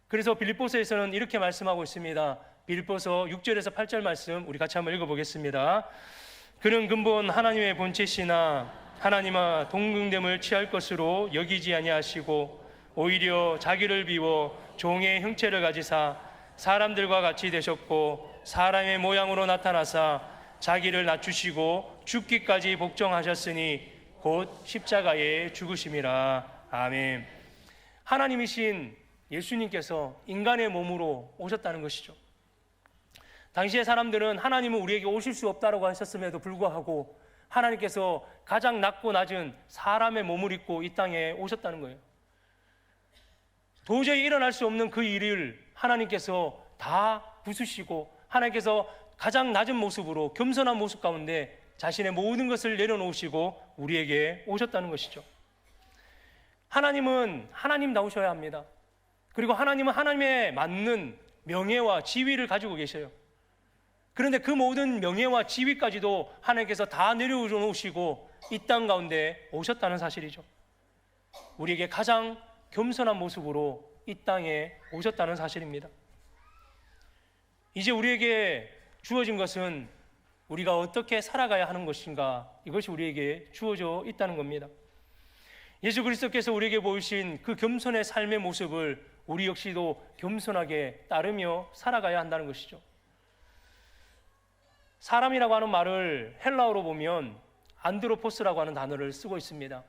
그래서 빌립보서에서는 이렇게 말씀하고 있습니다. 빌립보서 6절에서 8절 말씀 우리 같이 한번 읽어보겠습니다. 그는 근본 하나님의 본체시나 하나님과 동등됨을 취할 것으로 여기지 아니하시고 오히려 자기를 비워 종의 형체를 가지사 사람들과 같이 되셨고 사람의 모양으로 나타나사 자기를 낮추시고 죽기까지 복종하셨으니 곧 십자가에 죽으심이라. 아멘. 하나님이신 예수님께서 인간의 몸으로 오셨다는 것이죠. 당시의 사람들은 하나님은 우리에게 오실 수 없다고 하셨음에도 불구하고 하나님께서 가장 낮고 낮은 사람의 몸을 입고 이 땅에 오셨다는 거예요. 도저히 일어날 수 없는 그 일을 하나님께서 다 부수시고 하나님께서 가장 낮은 모습으로 겸손한 모습 가운데 자신의 모든 것을 내려놓으시고 우리에게 오셨다는 것이죠. 하나님은 하나님다우셔야 합니다. 그리고 하나님은 하나님에 맞는 명예와 지위를 가지고 계셔요. 그런데 그 모든 명예와 지위까지도 하나님께서 다 내려놓으시고 이 땅 가운데 오셨다는 사실이죠. 우리에게 가장 겸손한 모습으로 이 땅에 오셨다는 사실입니다. 이제 우리에게 주어진 것은 우리가 어떻게 살아가야 하는 것인가, 이것이 우리에게 주어져 있다는 겁니다. 예수 그리스도께서 우리에게 보이신 그 겸손의 삶의 모습을 우리 역시도 겸손하게 따르며 살아가야 한다는 것이죠. 사람이라고 하는 말을 헬라어로 보면 안드로포스라고 하는 단어를 쓰고 있습니다.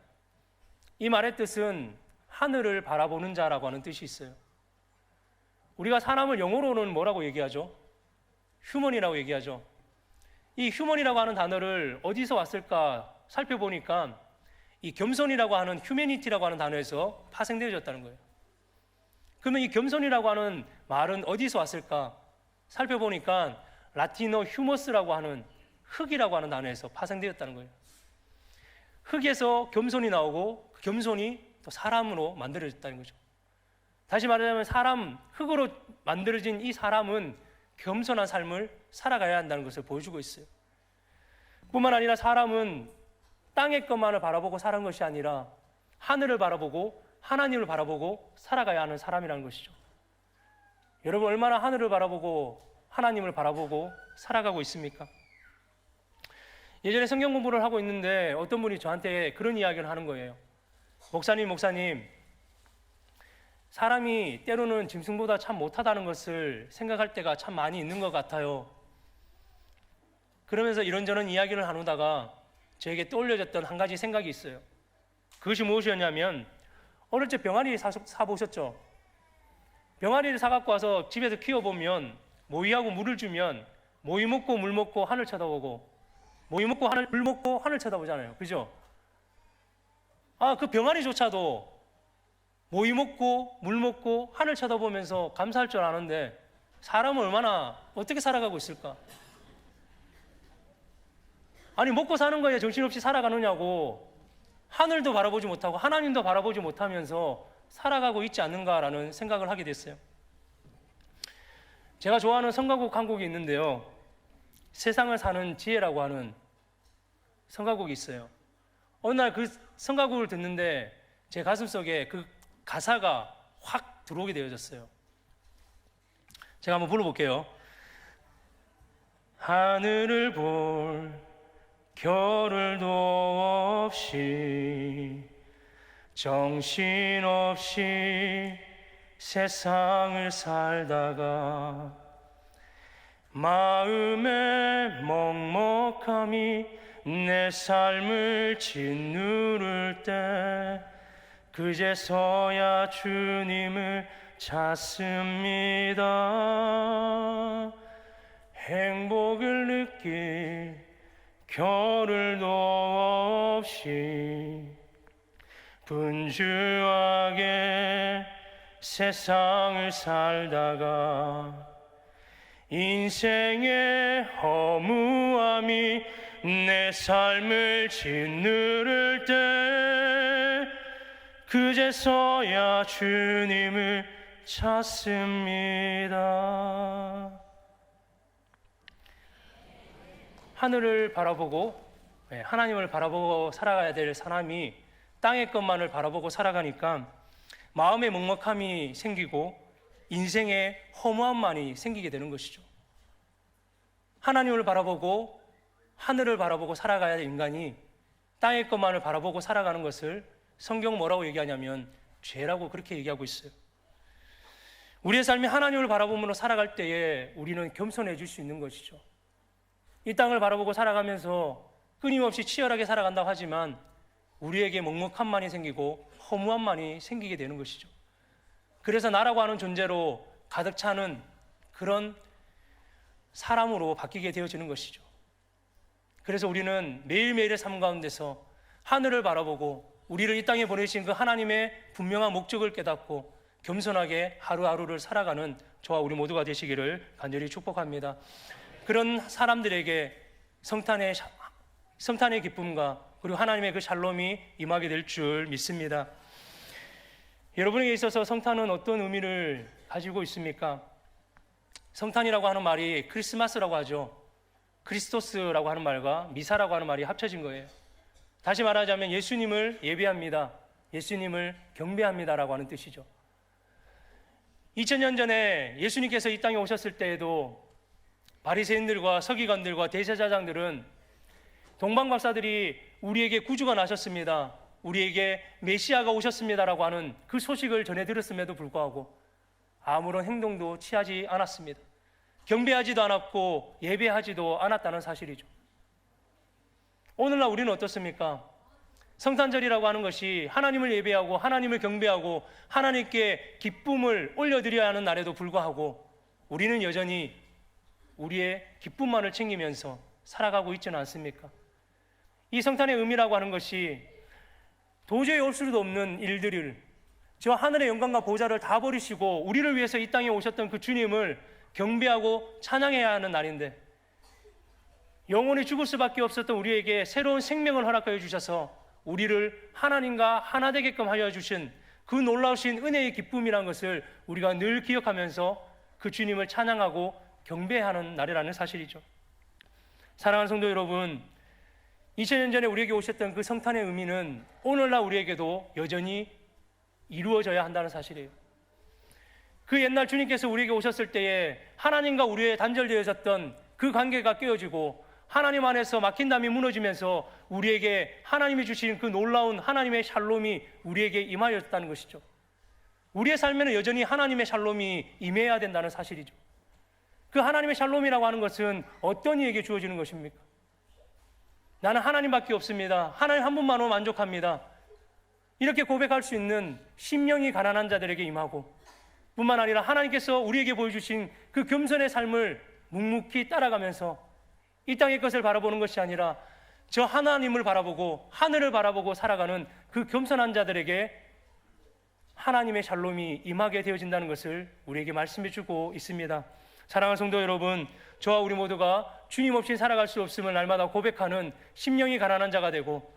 이 말의 뜻은 하늘을 바라보는 자라고 하는 뜻이 있어요. 우리가 사람을 영어로는 뭐라고 얘기하죠? 휴먼이라고 얘기하죠. 이 휴먼이라고 하는 단어를 어디서 왔을까 살펴보니까 이 겸손이라고 하는 휴메니티라고 하는 단어에서 파생되어졌다는 거예요. 그러면 이 겸손이라고 하는 말은 어디서 왔을까 살펴보니까 라틴어 휴머스라고 하는 흙이라고 하는 단어에서 파생되었다는 거예요. 흙에서 겸손이 나오고 그 겸손이 또 사람으로 만들어졌다는 거죠. 다시 말하자면 흙으로 만들어진 이 사람은 겸손한 삶을 살아가야 한다는 것을 보여주고 있어요. 뿐만 아니라 사람은 땅의 것만을 바라보고 사는 것이 아니라 하늘을 바라보고 하나님을 바라보고 살아가야 하는 사람이라는 것이죠. 여러분 얼마나 하늘을 바라보고 하나님을 바라보고 살아가고 있습니까? 예전에 성경 공부를 하고 있는데 어떤 분이 저한테 그런 이야기를 하는 거예요. 목사님, 사람이 때로는 짐승보다 참 못하다는 것을 생각할 때가 참 많이 있는 것 같아요. 그러면서 이런저런 이야기를 나누다가 저에게 떠올려졌던 한 가지 생각이 있어요. 그것이 무엇이었냐면 어릴 때 병아리 사보셨죠? 병아리를 사갖고 와서 집에서 키워보면 모이하고 물을 주면 모이 먹고 물 먹고 하늘 쳐다보고 모이 먹고 물 먹고 하늘 쳐다보잖아요. 그죠? 그 병아리조차도 모이 먹고 물 먹고 하늘 쳐다보면서 감사할 줄 아는데 사람은 얼마나 어떻게 살아가고 있을까? 아니 먹고 사는 거에 정신없이 살아가느냐고 하늘도 바라보지 못하고 하나님도 바라보지 못하면서 살아가고 있지 않는가라는 생각을 하게 됐어요. 제가 좋아하는 성가곡 한 곡이 있는데요. 세상을 사는 지혜라고 하는 성가곡이 있어요. 어느 날 그 성가곡을 듣는데 제 가슴속에 그 가사가 확 들어오게 되어졌어요. 제가 한번 불러볼게요. 하늘을 볼 겨를도 없이 정신없이 세상을 살다가 마음의 먹먹함이 내 삶을 짓누를 때 그제서야 주님을 찾습니다. 행복을 느낄 겨를도 없이 분주하게 세상을 살다가 인생의 허무함이 내 삶을 짓누를 때 그제서야 주님을 찾습니다. 하늘을 바라보고 하나님을 바라보고 살아가야 될 사람이 땅의 것만을 바라보고 살아가니까 마음의 먹먹함이 생기고 인생의 허무함만이 생기게 되는 것이죠. 하나님을 바라보고 하늘을 바라보고 살아가야 할 인간이 땅의 것만을 바라보고 살아가는 것을 성경 뭐라고 얘기하냐면 죄라고 그렇게 얘기하고 있어요. 우리의 삶이 하나님을 바라보므로 살아갈 때에 우리는 겸손해질 수 있는 것이죠. 이 땅을 바라보고 살아가면서 끊임없이 치열하게 살아간다고 하지만 우리에게 먹먹함만이 생기고 허무함만이 생기게 되는 것이죠. 그래서 나라고 하는 존재로 가득 차는 그런 사람으로 바뀌게 되어지는 것이죠. 그래서 우리는 매일매일의 삶 가운데서 하늘을 바라보고 우리를 이 땅에 보내신 그 하나님의 분명한 목적을 깨닫고 겸손하게 하루하루를 살아가는 저와 우리 모두가 되시기를 간절히 축복합니다. 그런 사람들에게 성탄의 기쁨과 그리고 하나님의 그 샬롬이 임하게 될 줄 믿습니다. 여러분에게 있어서 성탄은 어떤 의미를 가지고 있습니까? 성탄이라고 하는 말이 크리스마스라고 하죠. 크리스토스라고 하는 말과 미사라고 하는 말이 합쳐진 거예요. 다시 말하자면 예수님을 예배합니다. 예수님을 경배합니다라고 하는 뜻이죠. 2000년 전에 예수님께서 이 땅에 오셨을 때에도 바리새인들과 서기관들과 대제사장들은 동방박사들이 우리에게 구주가 나셨습니다, 우리에게 메시아가 오셨습니다라고 하는 그 소식을 전해 들었음에도 불구하고 아무런 행동도 취하지 않았습니다. 경배하지도 않았고 예배하지도 않았다는 사실이죠. 오늘날 우리는 어떻습니까? 성탄절이라고 하는 것이 하나님을 예배하고 하나님을 경배하고 하나님께 기쁨을 올려드려야 하는 날에도 불구하고 우리는 여전히 우리의 기쁨만을 챙기면서 살아가고 있지는 않습니까? 이 성탄의 의미라고 하는 것이 도저히 올 수도 없는 일들을, 저 하늘의 영광과 보좌를 다 버리시고 우리를 위해서 이 땅에 오셨던 그 주님을 경배하고 찬양해야 하는 날인데, 영원히 죽을 수밖에 없었던 우리에게 새로운 생명을 허락하여 주셔서 우리를 하나님과 하나 되게끔 하여 주신 그 놀라우신 은혜의 기쁨이라는 것을 우리가 늘 기억하면서 그 주님을 찬양하고 경배하는 날이라는 사실이죠. 사랑하는 성도 여러분, 2000년 전에 우리에게 오셨던 그 성탄의 의미는 오늘날 우리에게도 여전히 이루어져야 한다는 사실이에요. 그 옛날 주님께서 우리에게 오셨을 때에 하나님과 우리의 단절되어졌던 그 관계가 깨어지고 하나님 안에서 막힌 담이 무너지면서 우리에게 하나님이 주신 그 놀라운 하나님의 샬롬이 우리에게 임하였다는 것이죠. 우리의 삶에는 여전히 하나님의 샬롬이 임해야 된다는 사실이죠. 그 하나님의 샬롬이라고 하는 것은 어떤 이에게 주어지는 것입니까? 나는 하나님밖에 없습니다, 하나님 한 분만으로 만족합니다, 이렇게 고백할 수 있는 심령이 가난한 자들에게 임하고, 뿐만 아니라 하나님께서 우리에게 보여주신 그 겸손의 삶을 묵묵히 따라가면서 이 땅의 것을 바라보는 것이 아니라 저 하나님을 바라보고 하늘을 바라보고 살아가는 그 겸손한 자들에게 하나님의 샬롬이 임하게 되어진다는 것을 우리에게 말씀해 주고 있습니다. 사랑하는 성도 여러분, 저와 우리 모두가 주님 없이 살아갈 수 없음을 날마다 고백하는 심령이 가난한 자가 되고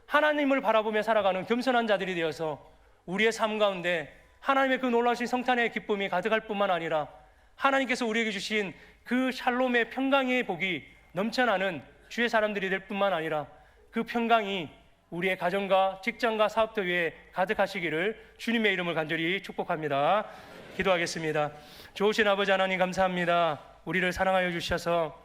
하나님을 바라보며 살아가는 겸손한 자들이 되어서 우리의 삶 가운데 하나님의 그 놀라우신 성탄의 기쁨이 가득할 뿐만 아니라 하나님께서 우리에게 주신 그 샬롬의 평강의 복이 넘쳐나는 주의 사람들이 될 뿐만 아니라 그 평강이 우리의 가정과 직장과 사업터 위에 가득하시기를 주님의 이름을 간절히 축복합니다. 기도하겠습니다. 좋으신 아버지 하나님, 감사합니다. 우리를 사랑하여 주셔서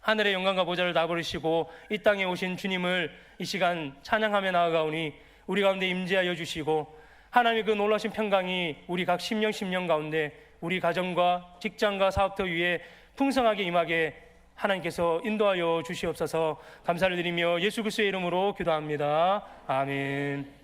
하늘의 영광과 보좌를 다 버리시고 이 땅에 오신 주님을 이 시간 찬양하며 나아가오니 우리 가운데 임재하여 주시고 하나님의 그 놀라신 평강이 우리 각 심령 가운데 우리 가정과 직장과 사업터 위에 풍성하게 임하게 하나님께서 인도하여 주시옵소서. 감사를 드리며 예수 그리스도의 이름으로 기도합니다. 아멘.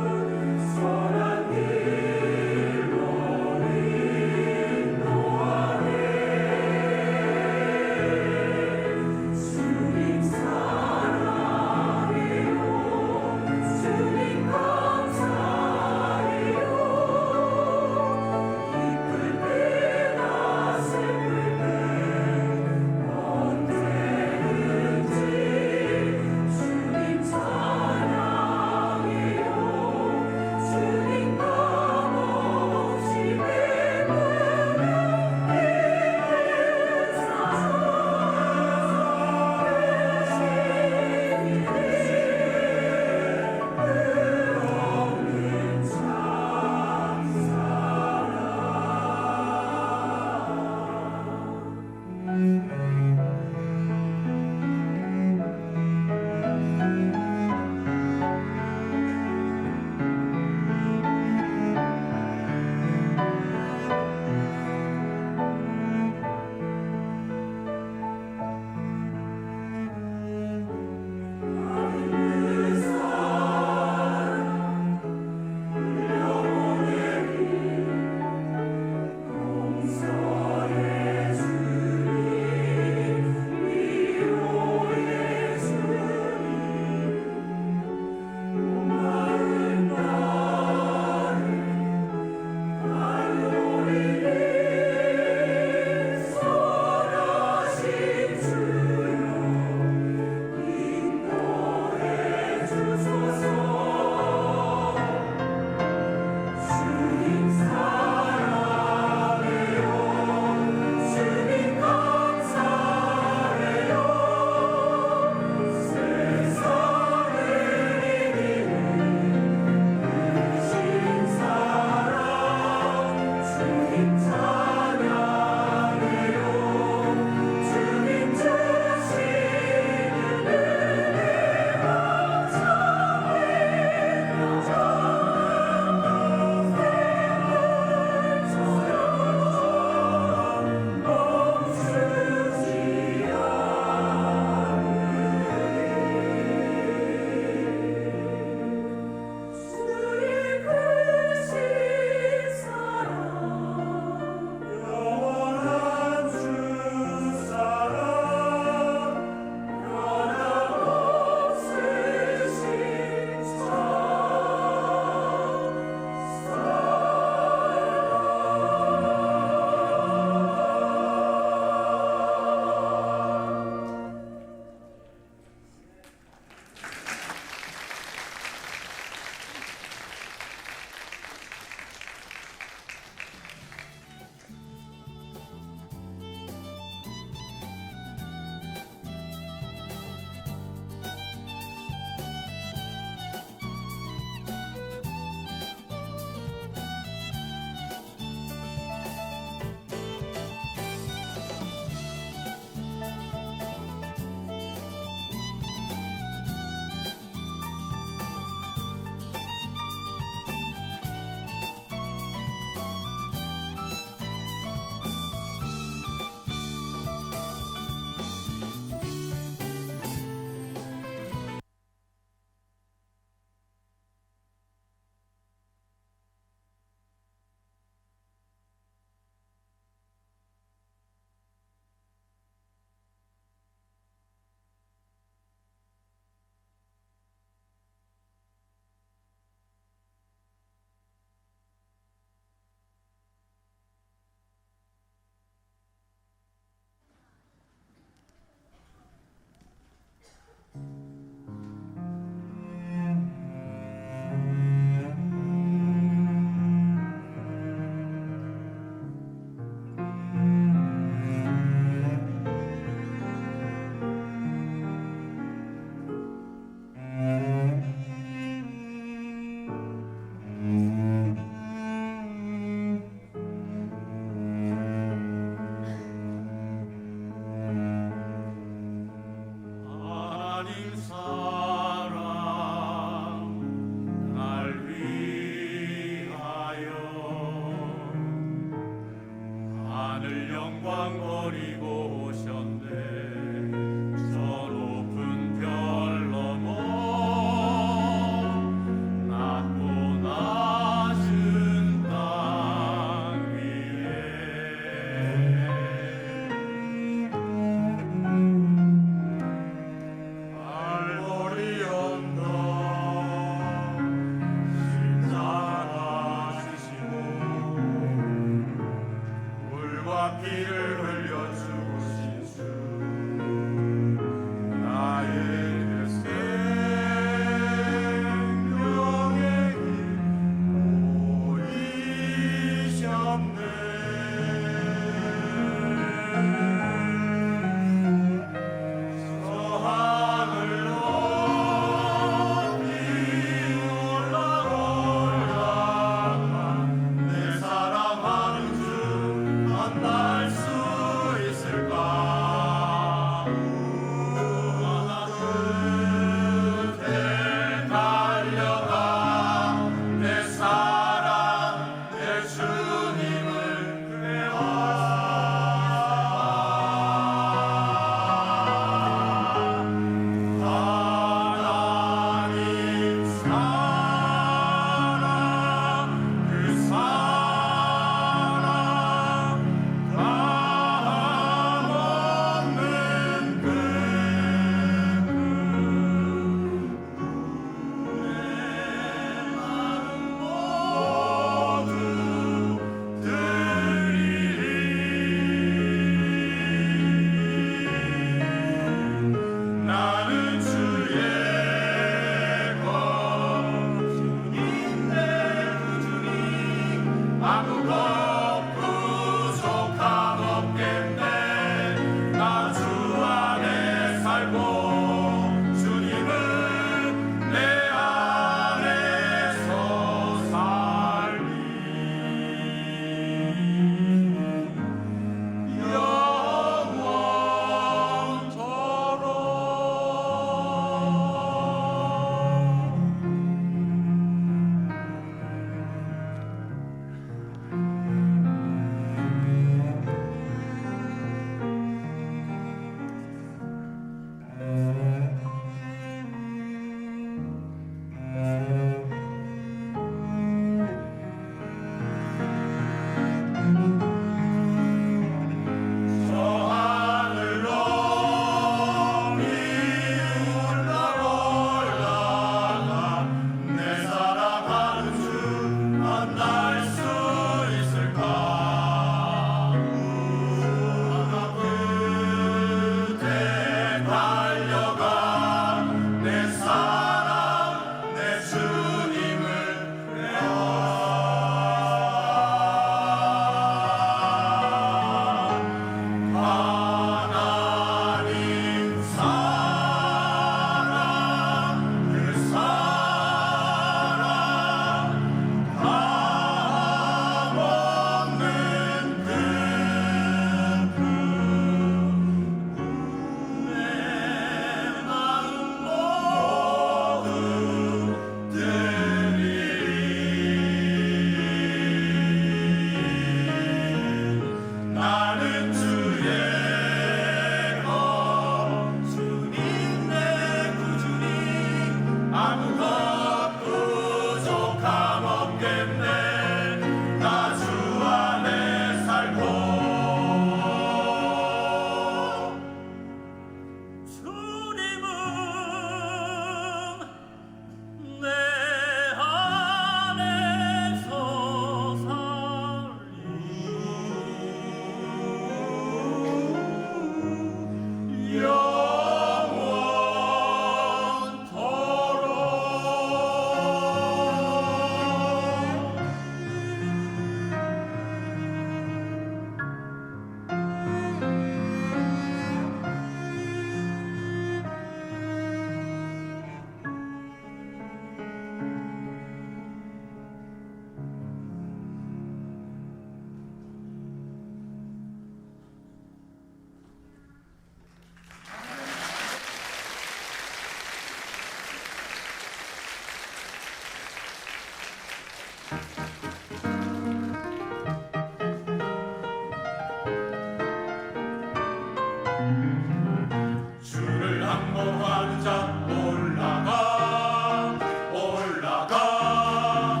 주를 항모하는 자 올라가 올라가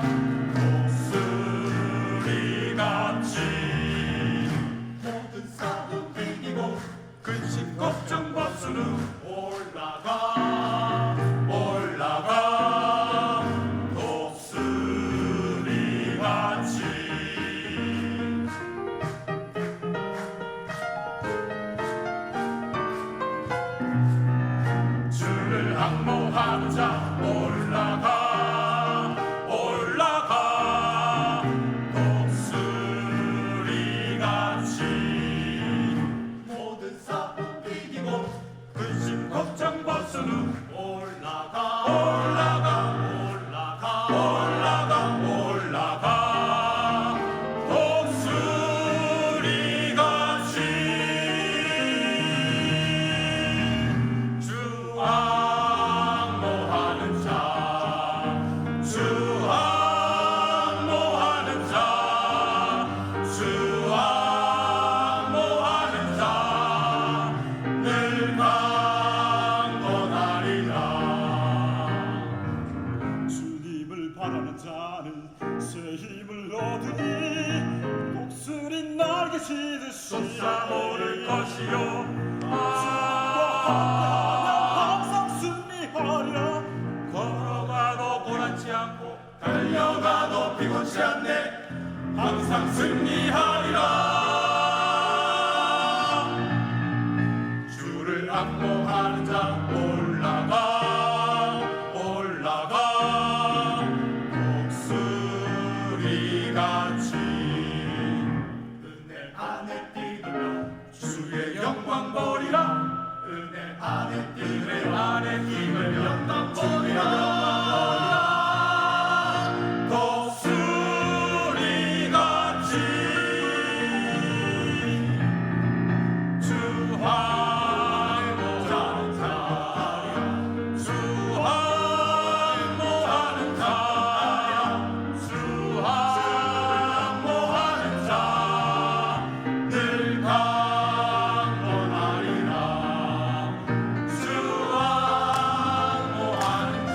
독수리 같이 모든 싸움 이기고 근심 걱정 벗은 후 올라가 올라가 독수리 같이 주를 항모하는 자 올라가 올라가 독수리 같이 모든 싸움 이기고 근심 걱정 벗은 후 올라가 올라가 올라가 올라가 올라가 독수리 같이 주 항모하는 자, 주 항모하는 자, 주 항모하는 자, 늘 강건하리라. 주님을 바라는 자는 새 힘을 얻으니 독수리 날개 찢으시 솟아오를 것이요 항상 승리하리라. 걸어가도 고난치 않고 달려가도 피곤치 않네 항상 승리하리라. 주를 항모하는 자 올라가 올라가 독수리 같이 은혜 안에 뛰며 주의 영광 보리라. 은혜 안에 뛰며 안에 뛰며 영광 보리라. 독수리 같이 주 항모하는 자, 주 항모하는 자, 주 항모하는 자, 늘 강건하리라. 주 항모하는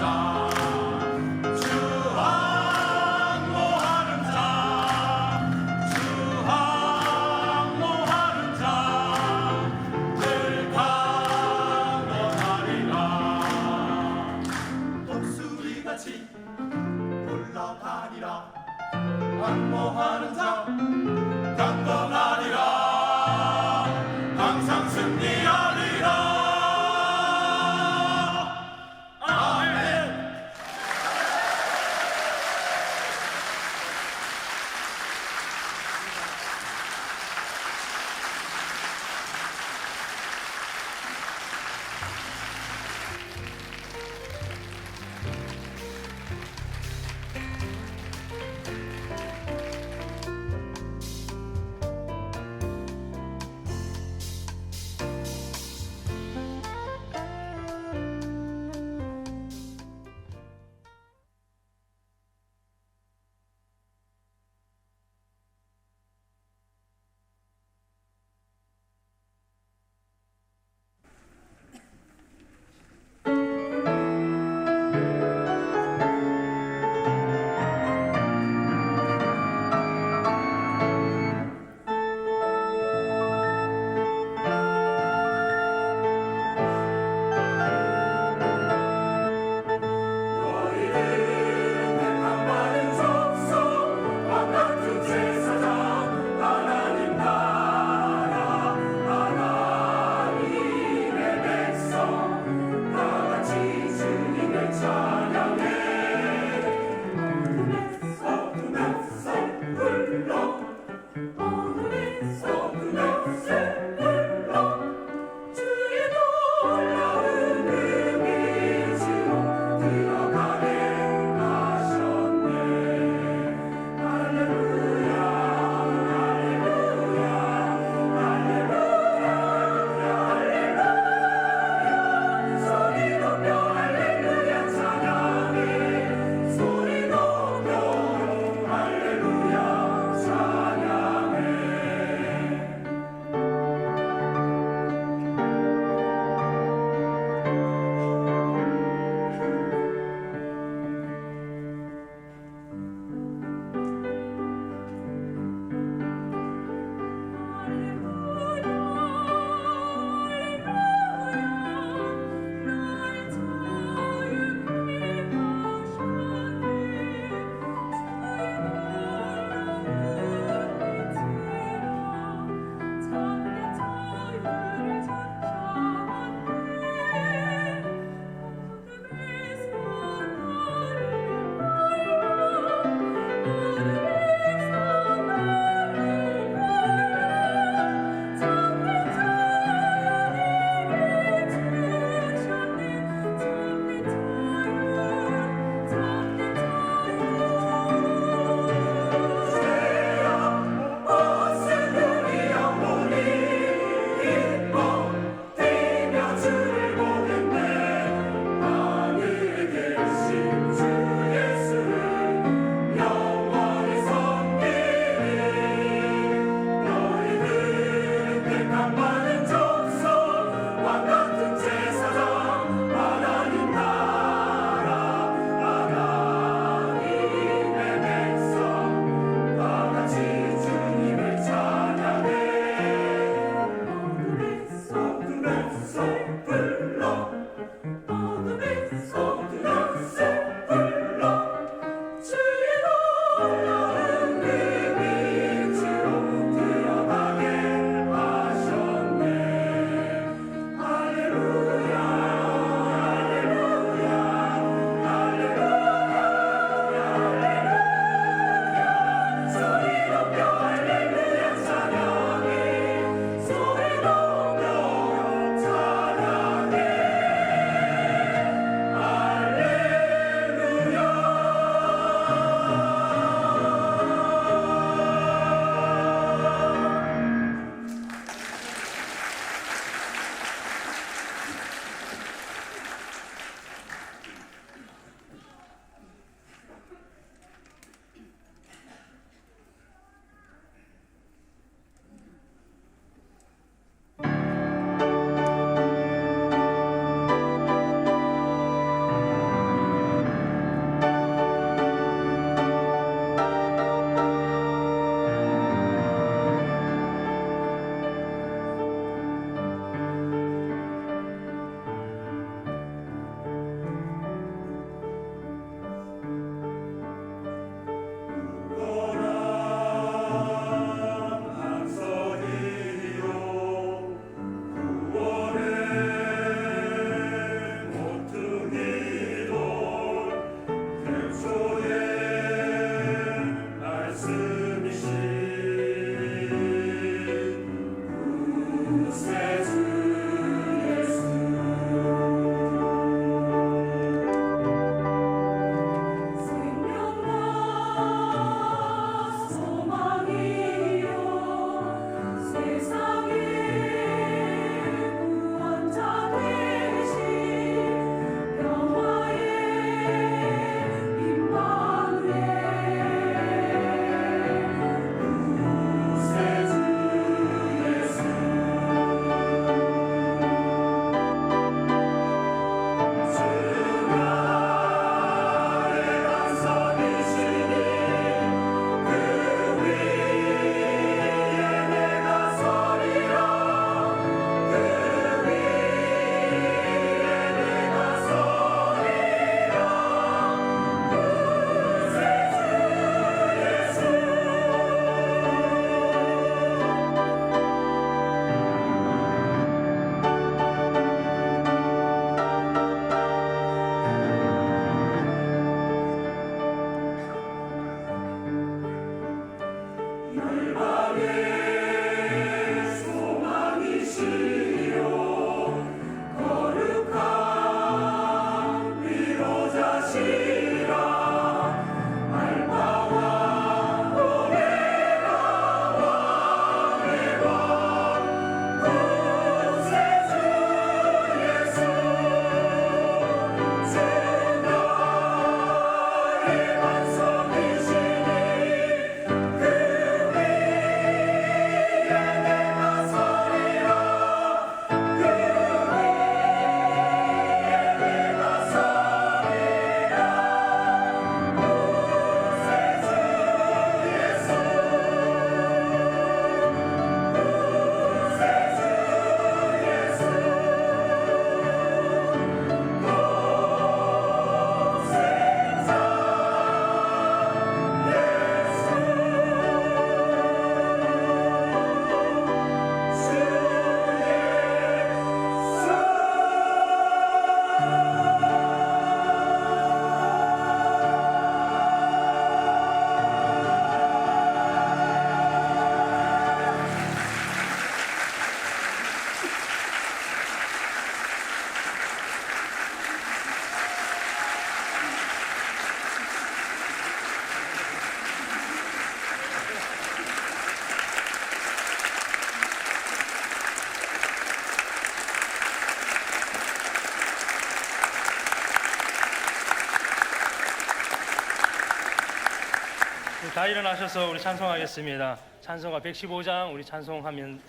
다 일어나셔서 우리 찬송하겠습니다. 찬송가 115장 우리 찬송하면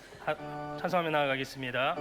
나아가겠습니다.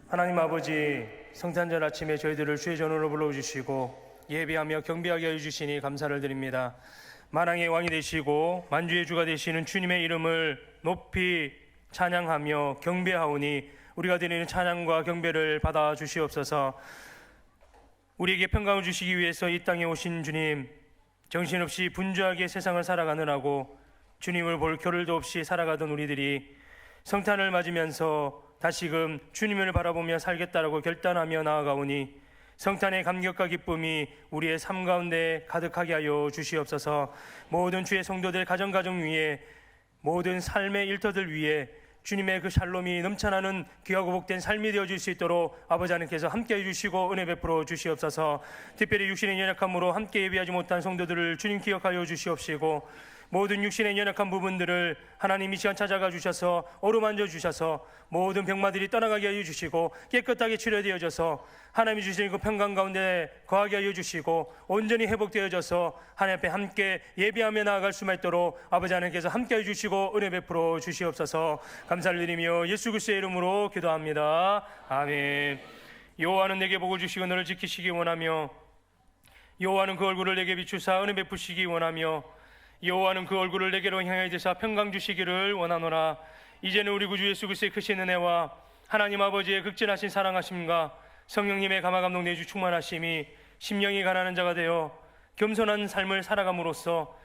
하나님 아버지, 성탄절 아침에 저희들을 주의 전으로 불러주시고 예배하며 경배하게 해주시니 감사를 드립니다. 만왕의 왕이 되시고 만주의 주가 되시는 주님의 이름을 높이 찬양하며 경배하오니 우리가 드리는 찬양과 경배를 받아 주시옵소서. 우리에게 평강을 주시기 위해서 이 땅에 오신 주님, 정신없이 분주하게 세상을 살아가느라고 주님을 볼 겨를도 없이 살아가던 우리들이 성탄을 맞으면서 다시금 주님을 바라보며 살겠다라고 결단하며 나아가오니 성탄의 감격과 기쁨이 우리의 삶 가운데 가득하게 하여 주시옵소서. 모든 주의 성도들 가정 위에, 모든 삶의 일터들 위에 주님의 그 샬롬이 넘쳐나는 귀하고 복된 삶이 되어줄 수 있도록 아버지 하나님께서 함께해 주시고 은혜 베풀어 주시옵소서. 특별히 육신의 연약함으로 함께 예배하지 못한 성도들을 주님 기억하여 주시옵시고, 모든 육신의 연약한 부분들을 하나님 이 시간 찾아가 주셔서 어루만져 주셔서 모든 병마들이 떠나가게 하여 주시고 깨끗하게 치료되어져서 하나님이 주시는 그 평강 가운데 거하게 하여 주시고 온전히 회복되어져서 하나님 앞에 함께 예배하며 나아갈 수만 있도록 아버지 하나님께서 함께 해 주시고 은혜 베풀어 주시옵소서. 감사를 드리며 예수 그리스도의 이름으로 기도합니다. 아멘. 여호와는 내게 복을 주시고 너를 지키시기 원하며, 여호와는 그 얼굴을 내게 비추사 은혜 베푸시기 원하며, 여호와는 그 얼굴을 내게로 향하여 드사 평강 주시기를 원하노라. 이제는 우리 구주 예수 그리스도의 크신 은혜와 하나님 아버지의 극진하신 사랑하심과 성령님의 감화감동 내주 충만하심이 심령이 가난한 자가 되어 겸손한 삶을 살아감으로써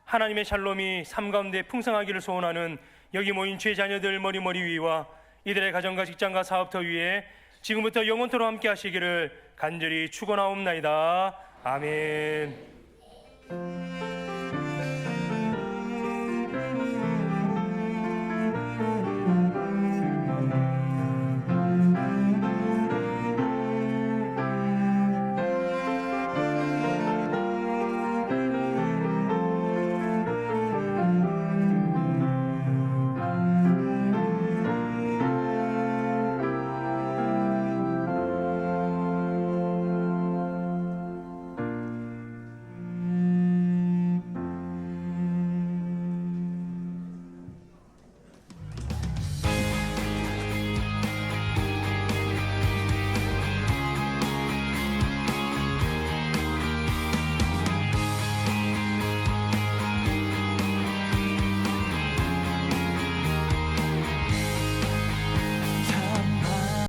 하나님의 샬롬이 삶 가운데 풍성하기를 소원하는 여기 모인 죄 자녀들 머리머리 위와 이들의 가정과 직장과 사업터 위에 지금부터 영원토록 함께 하시기를 간절히 축원하옵나이다. 아멘.